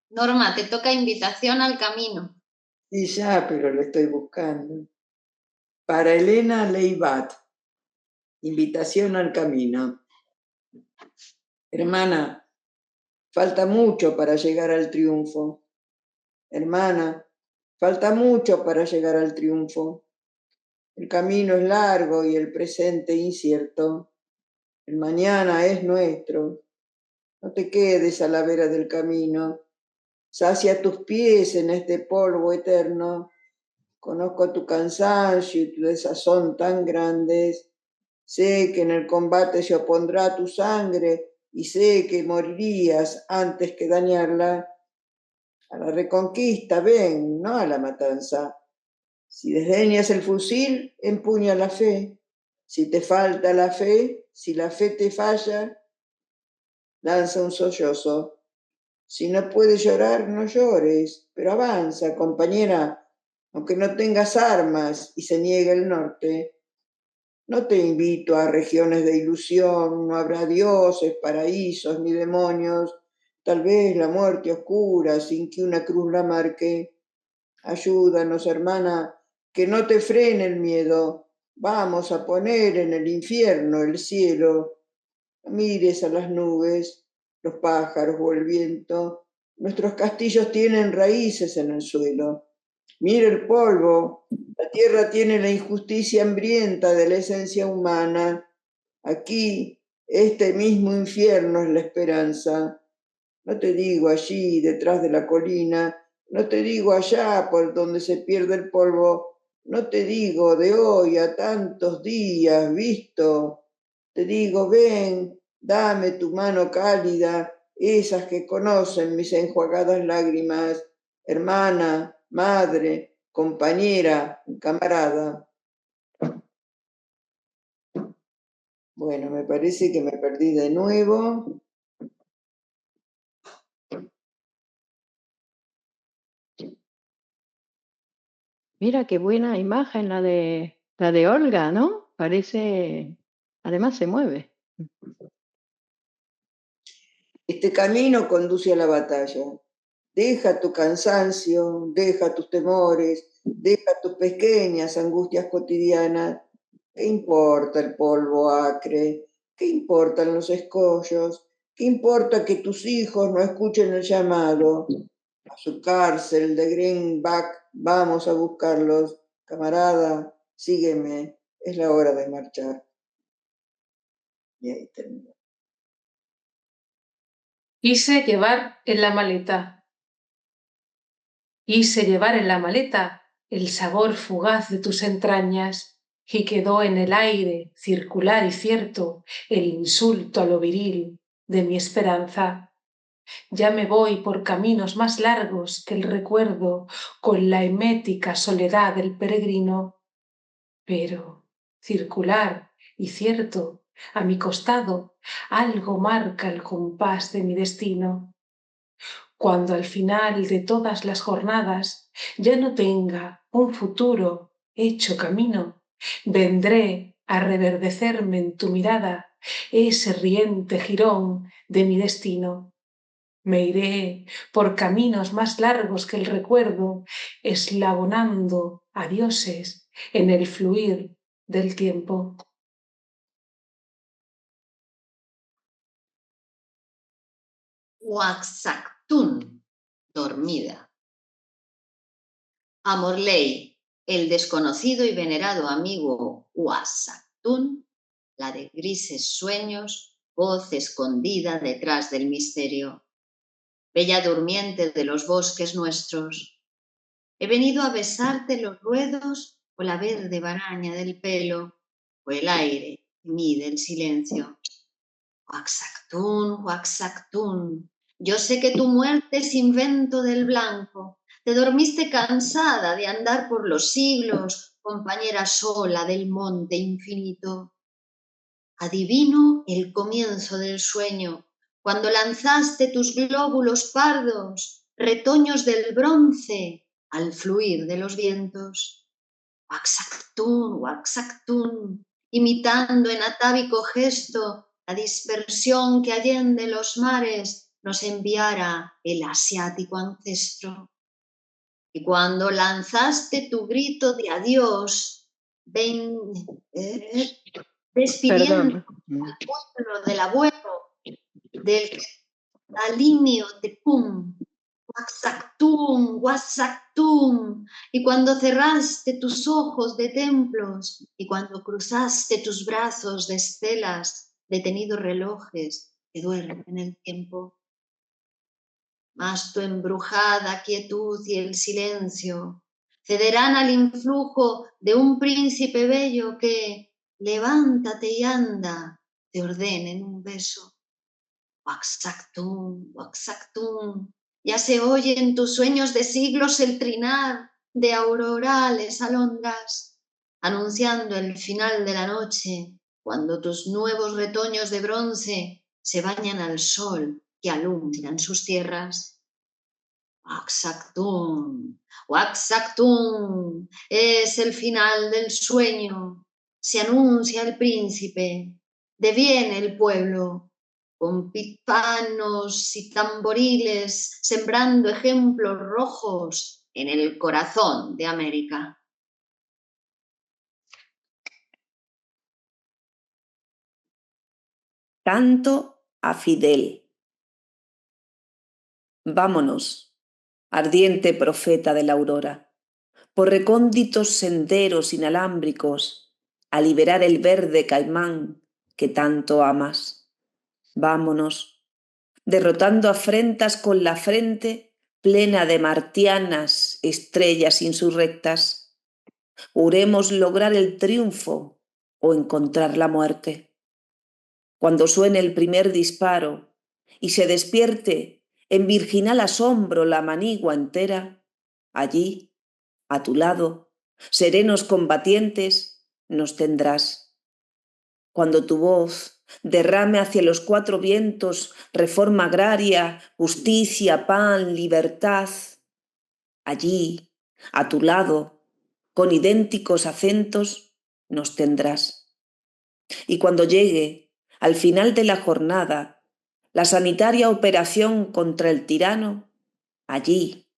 Norma, te toca invitación al camino. Sí, ya, pero lo estoy buscando. Para Elena Leibat, invitación al camino. Hermana, falta mucho para llegar al triunfo. Hermana, falta mucho para llegar al triunfo. El camino es largo y el presente incierto. El mañana es nuestro. No te quedes a la vera del camino. Sacia tus pies en este polvo eterno. Conozco tu cansancio y tu desazón tan grandes. Sé que en el combate se opondrá tu sangre y sé que morirías antes que dañarla. A la reconquista ven, no a la matanza. Si desdeñas el fusil, empuña la fe. Si te falta la fe, si la fe te falla, lanza un sollozo. Si no puedes llorar, no llores, pero avanza, compañera, aunque no tengas armas y se niegue el norte. No te invito a regiones de ilusión, no habrá dioses, paraísos ni demonios, tal vez la muerte oscura sin que una cruz la marque. Ayúdanos, hermana, que no te frene el miedo. Vamos a poner en el infierno el cielo. No mires a las nubes, los pájaros o el viento. Nuestros castillos tienen raíces en el suelo. Mira el polvo. La tierra tiene la injusticia hambrienta de la esencia humana. Aquí, este mismo infierno es la esperanza. No te digo allí, detrás de la colina, no te digo allá por donde se pierde el polvo, no te digo de hoy a tantos días visto, te digo ven, dame tu mano cálida, esas que conocen mis enjuagadas lágrimas, hermana, madre, compañera, camarada. Bueno, me parece que me perdí de nuevo. Mira qué buena imagen la de Olga, ¿no? Parece, además se mueve. Este camino conduce a la batalla. Deja tu cansancio, deja tus temores, deja tus pequeñas angustias cotidianas. ¿Qué importa el polvo acre? ¿Qué importan los escollos? ¿Qué importa que tus hijos no escuchen el llamado? A su cárcel de Greenback vamos a buscarlos. Camarada, sígueme, es la hora de marchar. Y ahí terminó. Quise llevar en la maleta. Quise llevar en la maleta el sabor fugaz de tus entrañas, y quedó en el aire, circular y cierto, el insulto a lo viril de mi esperanza. Ya me voy por caminos más largos que el recuerdo, con la emética soledad del peregrino. Pero, circular y cierto, a mi costado, algo marca el compás de mi destino. Cuando al final de todas las jornadas ya no tenga un futuro hecho camino, vendré a reverdecerme en tu mirada ese riente jirón de mi destino. Me iré por caminos más largos que el recuerdo, eslabonando a dioses en el fluir del tiempo. Oaxactún, dormida. A Morley, el desconocido y venerado amigo Oaxactún, la de grises sueños, voz escondida detrás del misterio. Bella durmiente de los bosques nuestros, he venido a besarte los ruedos o la verde baraña del pelo, o el aire que mide el silencio. Oaxactún, Oaxactún, yo sé que tu muerte es invento del blanco. Te dormiste cansada de andar por los siglos, compañera sola del monte infinito. Adivino el comienzo del sueño, cuando lanzaste tus glóbulos pardos, retoños del bronce, al fluir de los vientos. Oaxactún, Oaxactún, imitando en atávico gesto la dispersión que allende los mares nos enviara el asiático ancestro. Y cuando lanzaste tu grito de adiós, despidiendo al pueblo del abuelo, del alineo de Pum, Oaxactún, Oaxactún, y cuando cerraste tus ojos de templos, y cuando cruzaste tus brazos de estelas, detenidos relojes que duermen en el tiempo. Mas tu embrujada quietud y el silencio cederán al influjo de un príncipe bello que, levántate y anda, te ordene en un beso. Oaxactún, Oaxactún, ya se oye en tus sueños de siglos el trinar de aurorales alondras, anunciando el final de la noche, cuando tus nuevos retoños de bronce se bañan al sol que alumbran sus tierras. Oaxactún, Oaxactún, es el final del sueño, se anuncia el príncipe, deviene el pueblo, con pipanos y tamboriles, sembrando ejemplos rojos en el corazón de América. Canto a Fidel. Vámonos, ardiente profeta de la aurora, por recónditos senderos inalámbricos, a liberar el verde caimán que tanto amas. Vámonos, derrotando afrentas con la frente plena de martianas estrellas insurrectas. Juremos lograr el triunfo o encontrar la muerte. Cuando suene el primer disparo y se despierte en virginal asombro la manigua entera, allí, a tu lado, serenos combatientes, nos tendrás. Cuando tu voz derrame hacia los cuatro vientos reforma agraria, justicia, pan, libertad, allí, a tu lado, con idénticos acentos, nos tendrás. Y cuando llegue, al final de la jornada, la sanitaria operación contra el tirano, allí,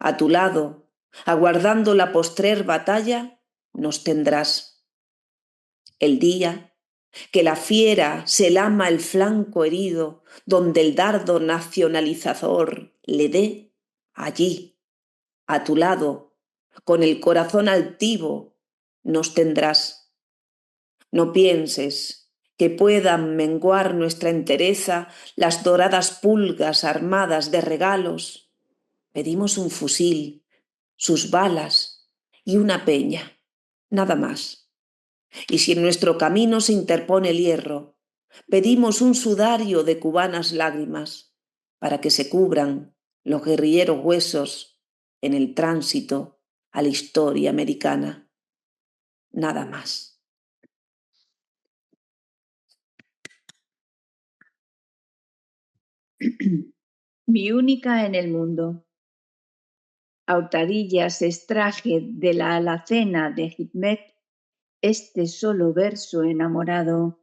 a tu lado, aguardando la postrer batalla, nos tendrás. El día que la fiera se lama el flanco herido, donde el dardo nacionalizador le dé, allí, a tu lado, con el corazón altivo, nos tendrás. No pienses que puedan menguar nuestra entereza las doradas pulgas armadas de regalos. Pedimos un fusil, sus balas y una peña, nada más. Y si en nuestro camino se interpone el hierro, pedimos un sudario de cubanas lágrimas para que se cubran los guerrilleros huesos en el tránsito a la historia americana. Nada más. Mi única en el mundo. A hurtadillas extraje de la alacena de Hikmet este solo verso enamorado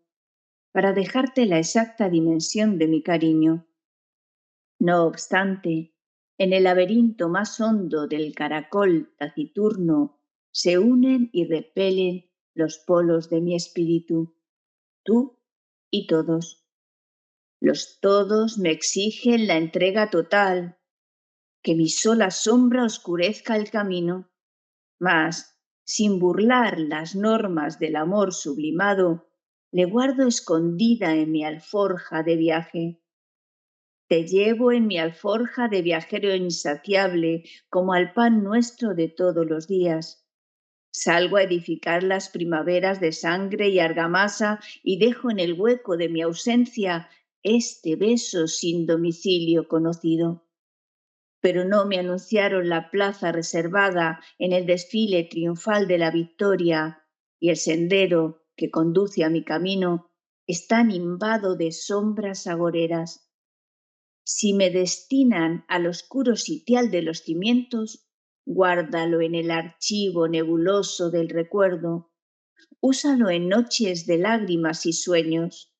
para dejarte la exacta dimensión de mi cariño. No obstante, en el laberinto más hondo del caracol taciturno se unen y repelen los polos de mi espíritu, tú y todos. Los todos me exigen la entrega total, que mi sola sombra oscurezca el camino, mas, sin burlar las normas del amor sublimado, le guardo escondida en mi alforja de viaje. Te llevo en mi alforja de viajero insaciable, como al pan nuestro de todos los días. Salgo a edificar las primaveras de sangre y argamasa y dejo en el hueco de mi ausencia este beso sin domicilio conocido. Pero no me anunciaron la plaza reservada en el desfile triunfal de la victoria, y el sendero que conduce a mi camino está nimbado de sombras agoreras. Si me destinan al oscuro sitial de los cimientos, guárdalo en el archivo nebuloso del recuerdo, úsalo en noches de lágrimas y sueños.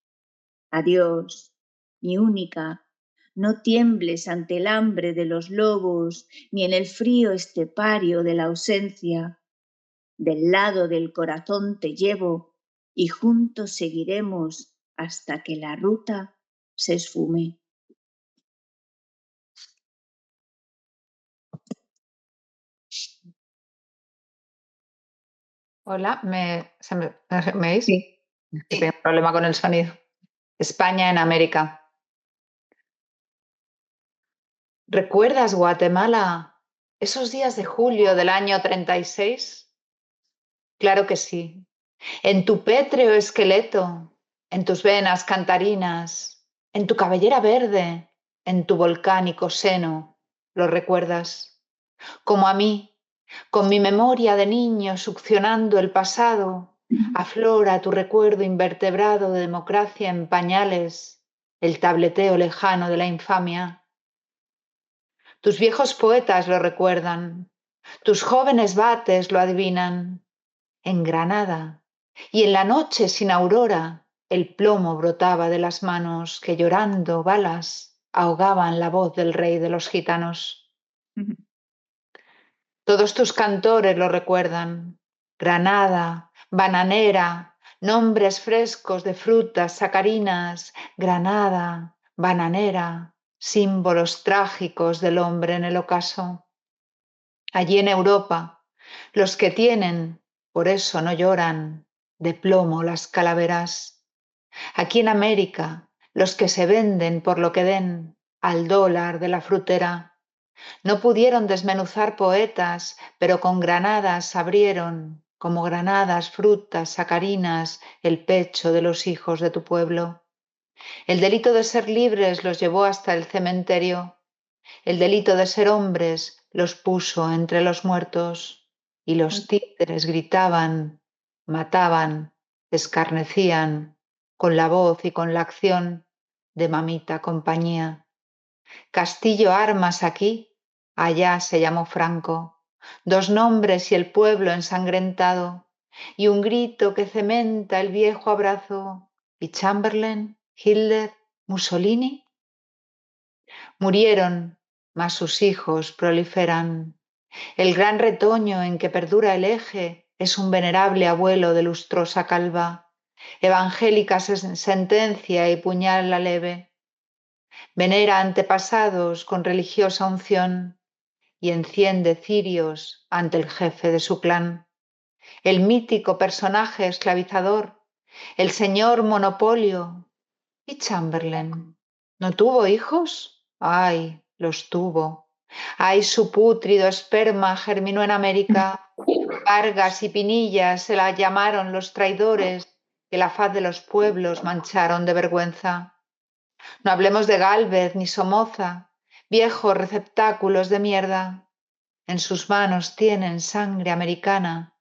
Adiós, mi única. No tiembles ante el hambre de los lobos, ni en el frío estepario de la ausencia. Del lado del corazón te llevo, y juntos seguiremos hasta que la ruta se esfume. Hola, ¿me oís? Sí. Tengo un problema con el sonido. España en América. ¿Recuerdas, Guatemala, esos días de julio del año 36? Claro que sí. En tu pétreo esqueleto, en tus venas cantarinas, en tu cabellera verde, en tu volcánico seno, ¿lo recuerdas? Como a mí, con mi memoria de niño succionando el pasado, aflora tu recuerdo invertebrado de democracia en pañales, el tableteo lejano de la infamia. Tus viejos poetas lo recuerdan, tus jóvenes bates lo adivinan. En Granada y en la noche sin aurora, el plomo brotaba de las manos que llorando balas ahogaban la voz del rey de los gitanos. Todos tus cantores lo recuerdan, Granada, bananera, nombres frescos de frutas sacarinas, Granada, bananera, símbolos trágicos del hombre en el ocaso. Allí en Europa, los que tienen, por eso no lloran, de plomo las calaveras. Aquí en América, los que se venden por lo que den, al dólar de la frutera. No pudieron desmenuzar poetas, pero con granadas abrieron, como granadas, frutas, sacarinas, el pecho de los hijos de tu pueblo. El delito de ser libres los llevó hasta el cementerio. El delito de ser hombres los puso entre los muertos. Y los títeres gritaban, mataban, escarnecían, con la voz y con la acción de mamita compañía. Castillo armas aquí, allá se llamó Franco. 2 nombres y el pueblo ensangrentado, y un grito que cementa el viejo abrazo. ¿Y Chamberlain, Hitler, Mussolini? Murieron, mas sus hijos proliferan. El gran retoño en que perdura el eje es un venerable abuelo de lustrosa calva, evangélica sentencia y puñal la leve. Venera antepasados con religiosa unción y enciende cirios ante el jefe de su clan. El mítico personaje esclavizador, el señor monopolio. ¿Y Chamberlain? ¿No tuvo hijos? Ay, los tuvo. Ay, su pútrido esperma germinó en América. Vargas y Pinilla se la llamaron los traidores que la faz de los pueblos mancharon de vergüenza. No hablemos de Gálvez ni Somoza, viejos receptáculos de mierda. En sus manos tienen sangre americana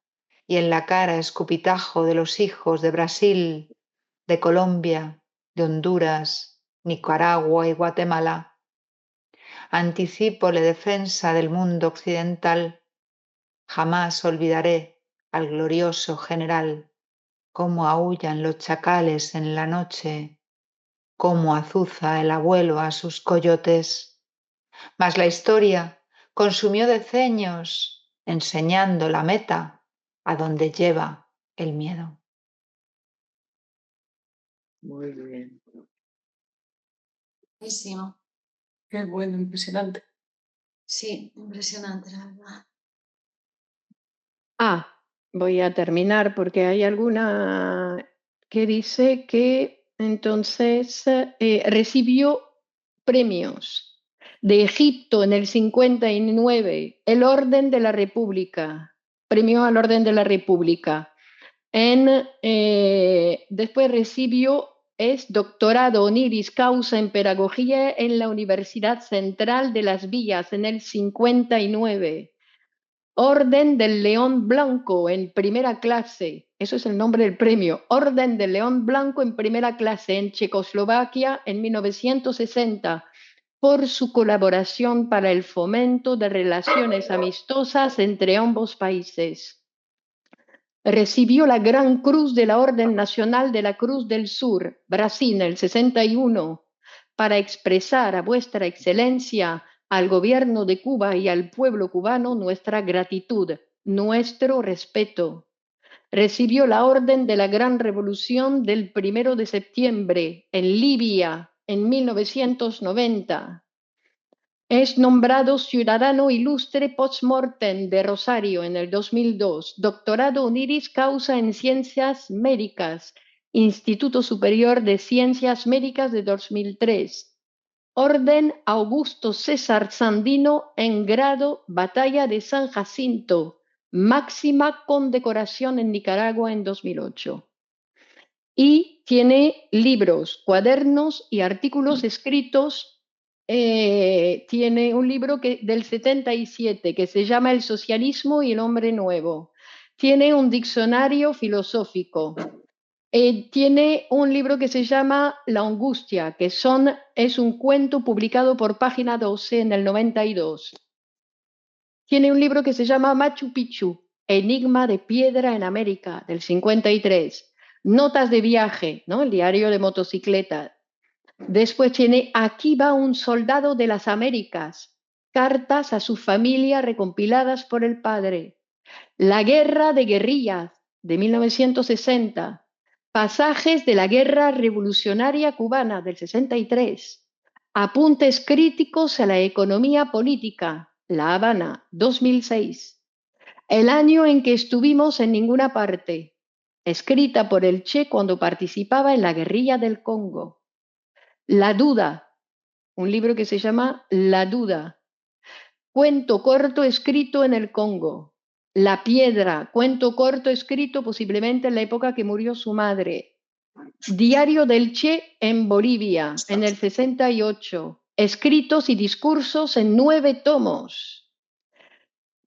y en la cara escupitajo de los hijos de Brasil, de Colombia, de Honduras, Nicaragua y Guatemala. Anticipo la defensa del mundo occidental. Jamás olvidaré al glorioso general, cómo aúllan los chacales en la noche, cómo azuza el abuelo a sus coyotes. Mas la historia consumió decenios enseñando la meta a donde lleva el miedo. Muy bien. Buenísimo. Qué bueno, impresionante. Sí, impresionante, la verdad. Voy a terminar porque hay alguna que dice que entonces recibió premios de Egipto en el 59, el Orden de la República, premio al Orden de la República. Después recibió doctorado honoris causa en pedagogía en la Universidad Central de Las Villas en el 59. Orden del León Blanco en primera clase, eso es el nombre del premio, Orden del León Blanco en primera clase en Checoslovaquia en 1960, por su colaboración para el fomento de relaciones amistosas entre ambos países. Recibió la Gran Cruz de la Orden Nacional de la Cruz del Sur, Brasil, en el 61, para expresar a vuestra excelencia, al gobierno de Cuba y al pueblo cubano nuestra gratitud, nuestro respeto. Recibió la Orden de la Gran Revolución del 1 de septiembre en Libia en 1990. Es nombrado Ciudadano Ilustre Post-Mortem de Rosario en el 2002, doctorado honoris causa en Ciencias Médicas, Instituto Superior de Ciencias Médicas de 2003. Orden Augusto César Sandino en grado Batalla de San Jacinto, máxima condecoración en Nicaragua en 2008. Y tiene libros, cuadernos y artículos escritos. Tiene un libro del 77 que se llama El socialismo y el hombre nuevo. Tiene un diccionario filosófico. Tiene un libro que se llama La angustia, que es un cuento publicado por Página 12 en el 92. Tiene un libro que se llama Machu Picchu, Enigma de piedra en América, del 53. Notas de viaje, ¿no? El diario de motocicleta. Después tiene Aquí va un soldado de las Américas, cartas a su familia recompiladas por el padre. La guerra de guerrillas, de 1960. Pasajes de la Guerra Revolucionaria Cubana, del 63. Apuntes críticos a la economía política, La Habana, 2006. El año en que estuvimos en ninguna parte, escrita por el Che cuando participaba en la guerrilla del Congo. La duda, un libro que se llama La duda. Cuento corto escrito en el Congo. La piedra, cuento corto escrito posiblemente en la época que murió su madre. Diario del Che en Bolivia, en el 68. Escritos y discursos en 9 tomos.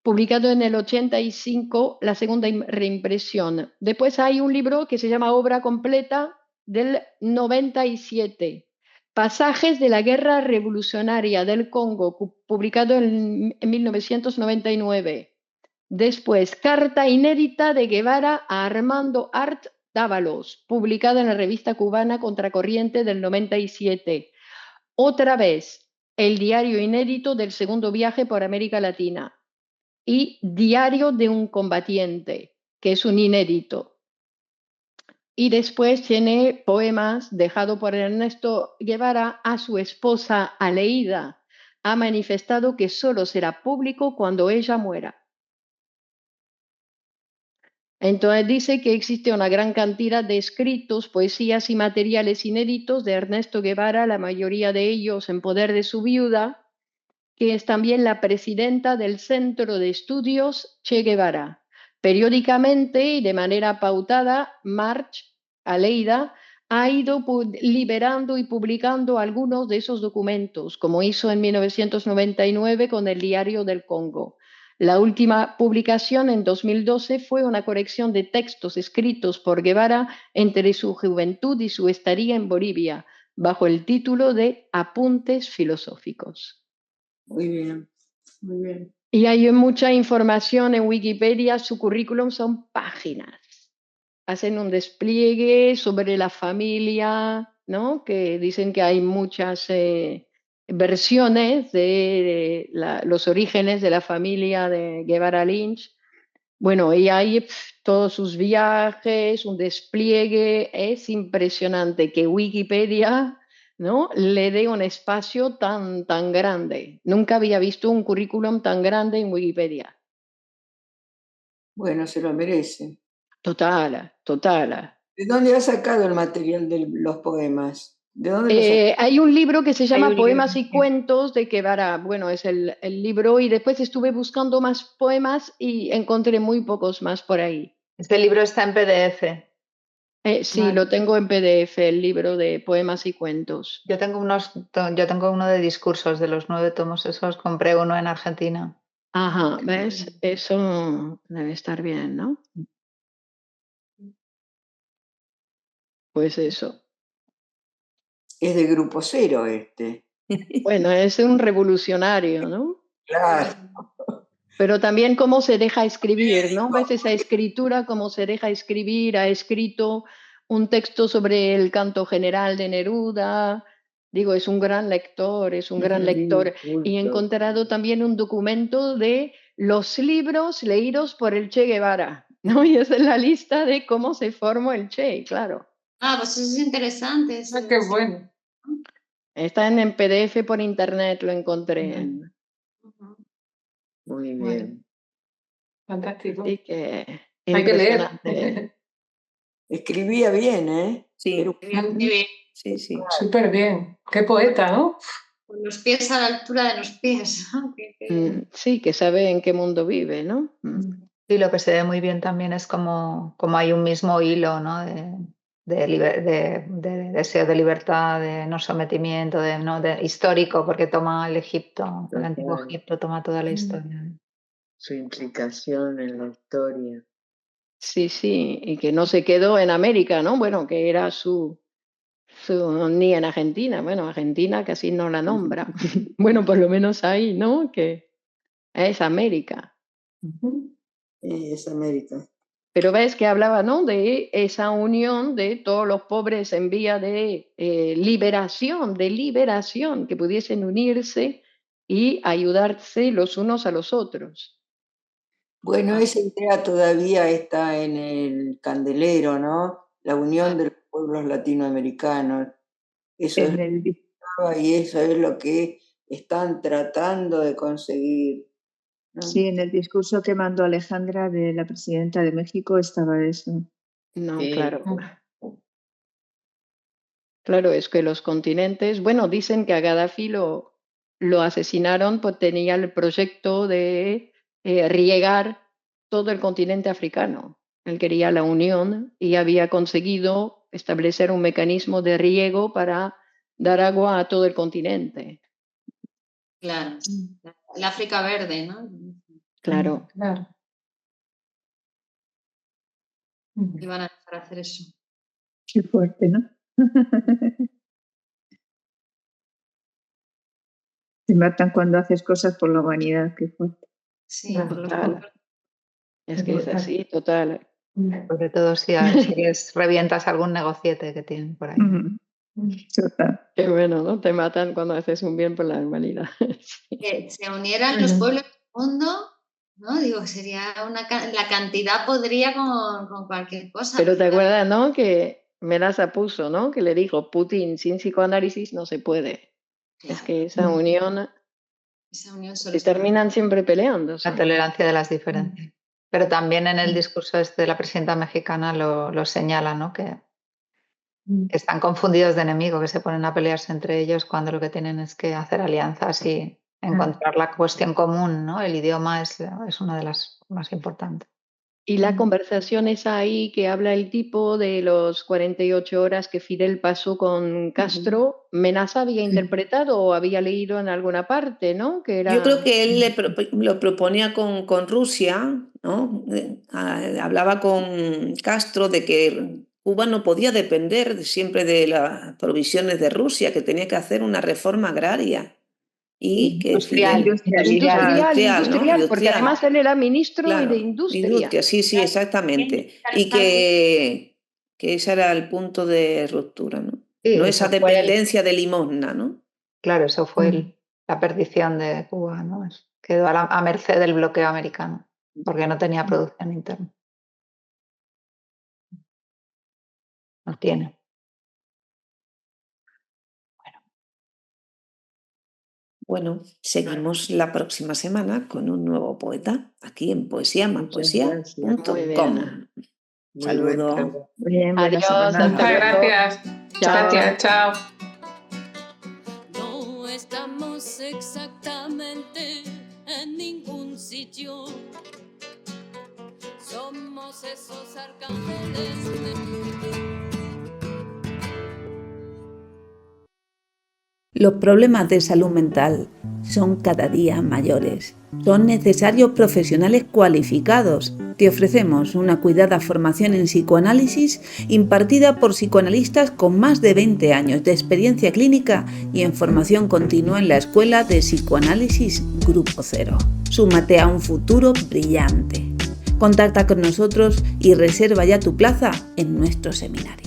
Publicado en el 85, la segunda reimpresión. Después hay un libro que se llama Obra Completa del 97. Pasajes de la Guerra Revolucionaria del Congo, publicado en 1999. Después, Carta inédita de Guevara a Armando Art Dávalos, publicada en la revista cubana Contracorriente del 97. Otra vez, el diario inédito del segundo viaje por América Latina. Y Diario de un combatiente, que es un inédito. Y después tiene poemas dejado por Ernesto Guevara a su esposa Aleida. Ha manifestado que solo será público cuando ella muera. Entonces dice que existe una gran cantidad de escritos, poesías y materiales inéditos de Ernesto Guevara, la mayoría de ellos en poder de su viuda, que es también la presidenta del Centro de Estudios Che Guevara. Periódicamente y de manera pautada, March Aleida ha ido liberando y publicando algunos de esos documentos, como hizo en 1999 con el Diario del Congo. La última publicación en 2012 fue una colección de textos escritos por Guevara entre su juventud y su estadía en Bolivia, bajo el título de Apuntes Filosóficos. Muy bien, muy bien. Y hay mucha información en Wikipedia, su currículum son páginas. Hacen un despliegue sobre la familia, ¿no? Que dicen que hay muchas versiones de los orígenes de la familia de Guevara Lynch. Bueno, y hay todos sus viajes, un despliegue. Es impresionante que Wikipedia, ¿no?, le dé un espacio tan grande. Nunca había visto un currículum tan grande en Wikipedia. Bueno, se lo merece. Total. ¿De dónde has sacado el material de los poemas? ¿De dónde lo sacaste? Hay un libro que se llama un Poemas libro. y Cuentos de Guevara. Bueno, es el libro, y después estuve buscando más poemas y encontré muy pocos más por ahí. Este libro está en PDF. Sí, Vale. lo tengo en PDF, el libro de Poemas y Cuentos. Yo tengo uno de discursos de los 9 tomos esos, compré uno en Argentina. Ajá, ¿ves? Eso debe estar bien, ¿no? Pues eso. Es de Grupo Cero este. Bueno, es un revolucionario, ¿no? Claro. Pero también cómo se deja escribir, ¿no? ¿Ves esa escritura, cómo se deja escribir? Ha escrito un texto sobre el canto general de Neruda. Digo, es un gran lector, Y he encontrado también un documento de los libros leídos por el Che Guevara, ¿no? Y esa es la lista de cómo se formó el Che, claro. Pues eso es interesante. Qué bueno. Está en PDF por internet, lo encontré. Muy bien. Bueno, fantástico. Así que Hay que leer. impresionante. Escribía bien, ¿eh? Sí, Pero sí, sí. Súper bien. Qué poeta, ¿no? Con los pies a la altura de los pies. Sí, que sabe en qué mundo vive, ¿no? Y lo que se ve muy bien también es como hay un mismo hilo, ¿no? de deseo de libertad, de no sometimiento, de histórico, porque toma el Egipto, el antiguo Egipto, toma toda la historia. Su implicación en la historia. Sí, y que no se quedó en América, ¿no? Bueno, que era ni en Argentina. Bueno, Argentina casi no la nombra. Bueno, por lo menos ahí, ¿no? Que es América. Es América. Pero ves que hablaba, ¿no?, de esa unión de todos los pobres en vía de liberación, que pudiesen unirse y ayudarse los unos a los otros. Bueno, esa idea todavía está en el candelero, ¿no? La unión de los pueblos latinoamericanos. Eso es y eso es lo que están tratando de conseguir, ¿no? Sí, en el discurso que mandó Alejandra, de la presidenta de México, estaba eso. No, Sí. claro. Claro, es que los continentes, bueno, dicen que a Gaddafi lo asesinaron porque tenía el proyecto de riegar todo el continente africano. Él quería la unión y había conseguido establecer un mecanismo de riego para dar agua a todo el continente. Claro, el África verde, ¿no? Claro. Claro. Iban a dejar hacer eso. Qué fuerte, ¿no? Te matan cuando haces cosas por la humanidad, qué fuerte. Sí, Claro, por los total. pobres. Es que es así, total. Sobre todo si revientas algún negociete que tienen por ahí. Total. Qué bueno, ¿no? Te matan cuando haces un bien por la humanidad. Sí. Que se unieran los pueblos del mundo, ¿no? Digo, sería la cantidad podría con cualquier cosa. Pero te acuerdas, ¿no? Que Menaza puso, ¿no? Que le dijo, Putin sin psicoanálisis no se puede. Es que esa unión solo se está- terminan siempre peleándose. La tolerancia de las diferencias. Pero también en el discurso este de la presidenta mexicana lo señala, ¿no? Que están confundidos de enemigo, que se ponen a pelearse entre ellos cuando lo que tienen es que hacer alianzas y encontrar la cuestión común, ¿no? El idioma es una de las más importantes. Y la conversación es ahí que habla el tipo de los 48 horas que Fidel pasó con Castro. Menaza había interpretado o había leído en alguna parte, ¿no? Que era... Yo creo que él lo proponía con Rusia, ¿no? Hablaba con Castro de que Cuba no podía depender siempre de las provisiones de Rusia, que tenía que hacer una reforma agraria. Y que Industrial, Fidel, Industrial, ¿no? porque además él era ministro Claro, de Industria. sí, exactamente. Y que ese era el punto de ruptura, ¿no? Sí, No eso esa fue dependencia de limosna, ¿no? Claro, eso fue la perdición de Cuba, ¿no? Quedó a merced del bloqueo americano, porque no tenía producción interna. No tiene. Bueno, seguimos la próxima semana con un nuevo poeta aquí en poesiamapoesia.com. Saludo. Bien, Adiós, hasta Muchas luego. gracias. Chao. Gracias, chao. No estamos exactamente en ningún sitio. Somos esos arcángeles. Los problemas de salud mental son cada día mayores. Son necesarios profesionales cualificados. Te ofrecemos una cuidada formación en psicoanálisis impartida por psicoanalistas con más de 20 años de experiencia clínica y en formación continua en la Escuela de Psicoanálisis Grupo Cero. Súmate a un futuro brillante. Contacta con nosotros y reserva ya tu plaza en nuestro seminario.